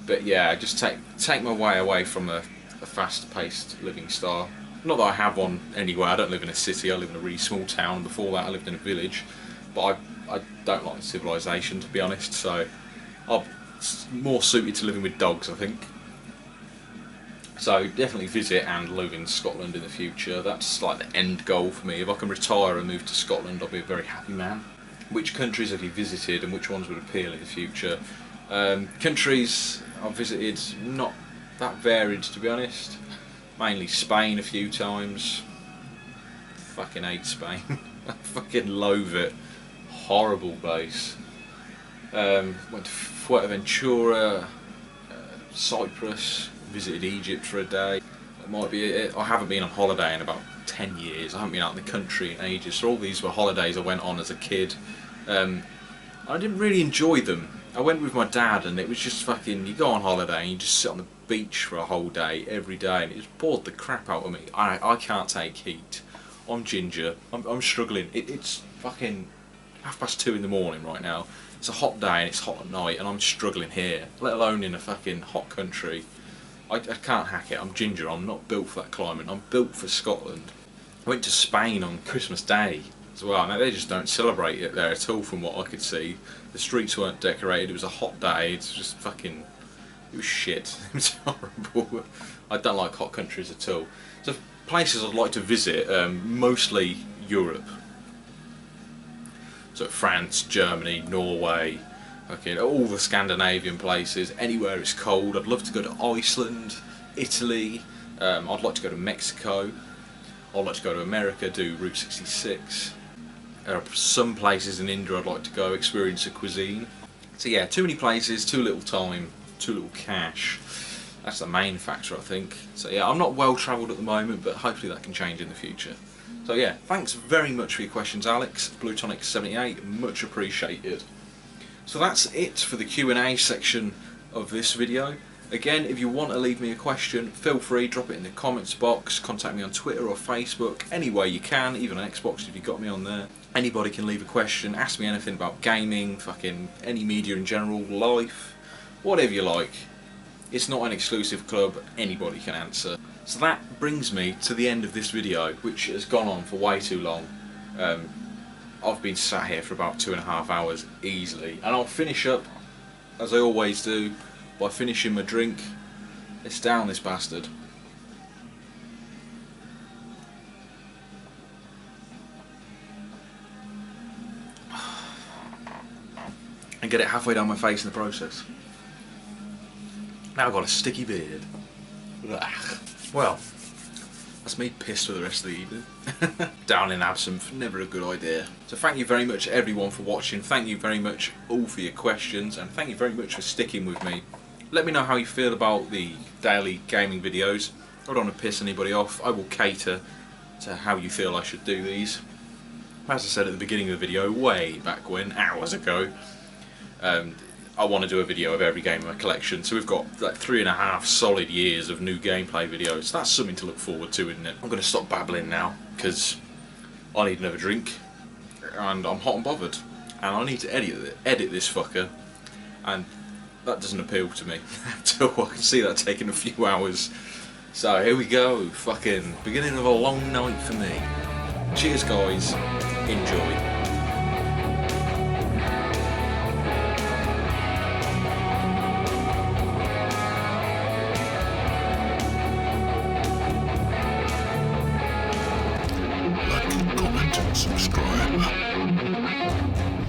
Speaker 2: but yeah, just take my way away from a fast-paced living style. Not that I have one anywhere. I don't live in a city. I live in a really small town. Before that, I lived in a village, but I don't like civilization, to be honest. So I'm more suited to living with dogs, I think. So definitely visit and live in Scotland in the future. That's like the end goal for me. If I can retire and move to Scotland, I'll be a very happy man. Which countries have you visited and which ones would appeal in the future? Countries I've visited, not that varied, to be honest. Mainly Spain a few times. Fucking hate Spain. I fucking loathe it. Horrible place. Went to Fuerteventura, Cyprus. Visited Egypt for a day. That might be it. I haven't been on holiday in about 10 years. I haven't been out in the country in ages. So all these were holidays I went on as a kid. I didn't really enjoy them. I went with my dad and it was just fucking, you go on holiday and you just sit on the beach for a whole day, every day, and it just bored the crap out of me. I can't take heat. I'm ginger. I'm struggling. It's fucking 2:30 in the morning right now. It's a hot day and it's hot at night and I'm struggling here, let alone in a fucking hot country. I can't hack it. I'm ginger. I'm not built for that climate. I'm built for Scotland. I went to Spain on Christmas Day as well. Now, they just don't celebrate it there at all from what I could see. The streets weren't decorated. It was a hot day. It's just fucking... It was shit. It was horrible. I don't like hot countries at all. So places I'd like to visit, mostly Europe. So France, Germany, Norway, okay, all the Scandinavian places, anywhere it's cold. I'd love to go to Iceland, Italy. I'd like to go to Mexico. I'd like to go to America, do Route 66. There are some places in India I'd like to go, experience a cuisine. So yeah, too many places, too little time, too little cash. That's the main factor, I think. So yeah, I'm not well travelled at the moment, but hopefully that can change in the future. So yeah, thanks very much for your questions, Alex. Blutonic78, much appreciated. So that's it for the Q&A section of this video. Again, if you want to leave me a question, feel free, drop it in the comments box, contact me on Twitter or Facebook, any way you can, even on Xbox if you've got me on there. Anybody can leave a question, ask me anything about gaming, fucking any media in general, life, whatever you like. It's not an exclusive club, anybody can answer. So that brings me to the end of this video, which has gone on for way too long. I've been sat here for about 2.5 hours easily, and I'll finish up, as I always do, by finishing my drink. Let's down this bastard. And get it halfway down my face in the process. Now I've got a sticky beard. Ugh. Well, that's me pissed for the rest of the evening. Down in absinthe, never a good idea. So thank you very much everyone for watching, thank you very much all for your questions, and thank you very much for sticking with me. Let me know how you feel about the daily gaming videos. I don't want to piss anybody off, I will cater to how you feel I should do these. As I said at the beginning of the video, way back when, hours ago, I want to do a video of every game in my collection, so we've got like 3.5 solid years of new gameplay videos. That's something to look forward to, isn't it? I'm going to stop babbling now, because I need another drink, and I'm hot and bothered, and I need to edit this fucker, and that doesn't appeal to me at all. I can see that taking a few hours. So here we go, fucking beginning of a long night for me. Cheers guys, enjoy.
Speaker 1: Subscribe.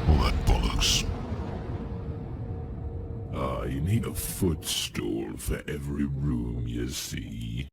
Speaker 1: All that bollocks. You need a footstool for every room you see.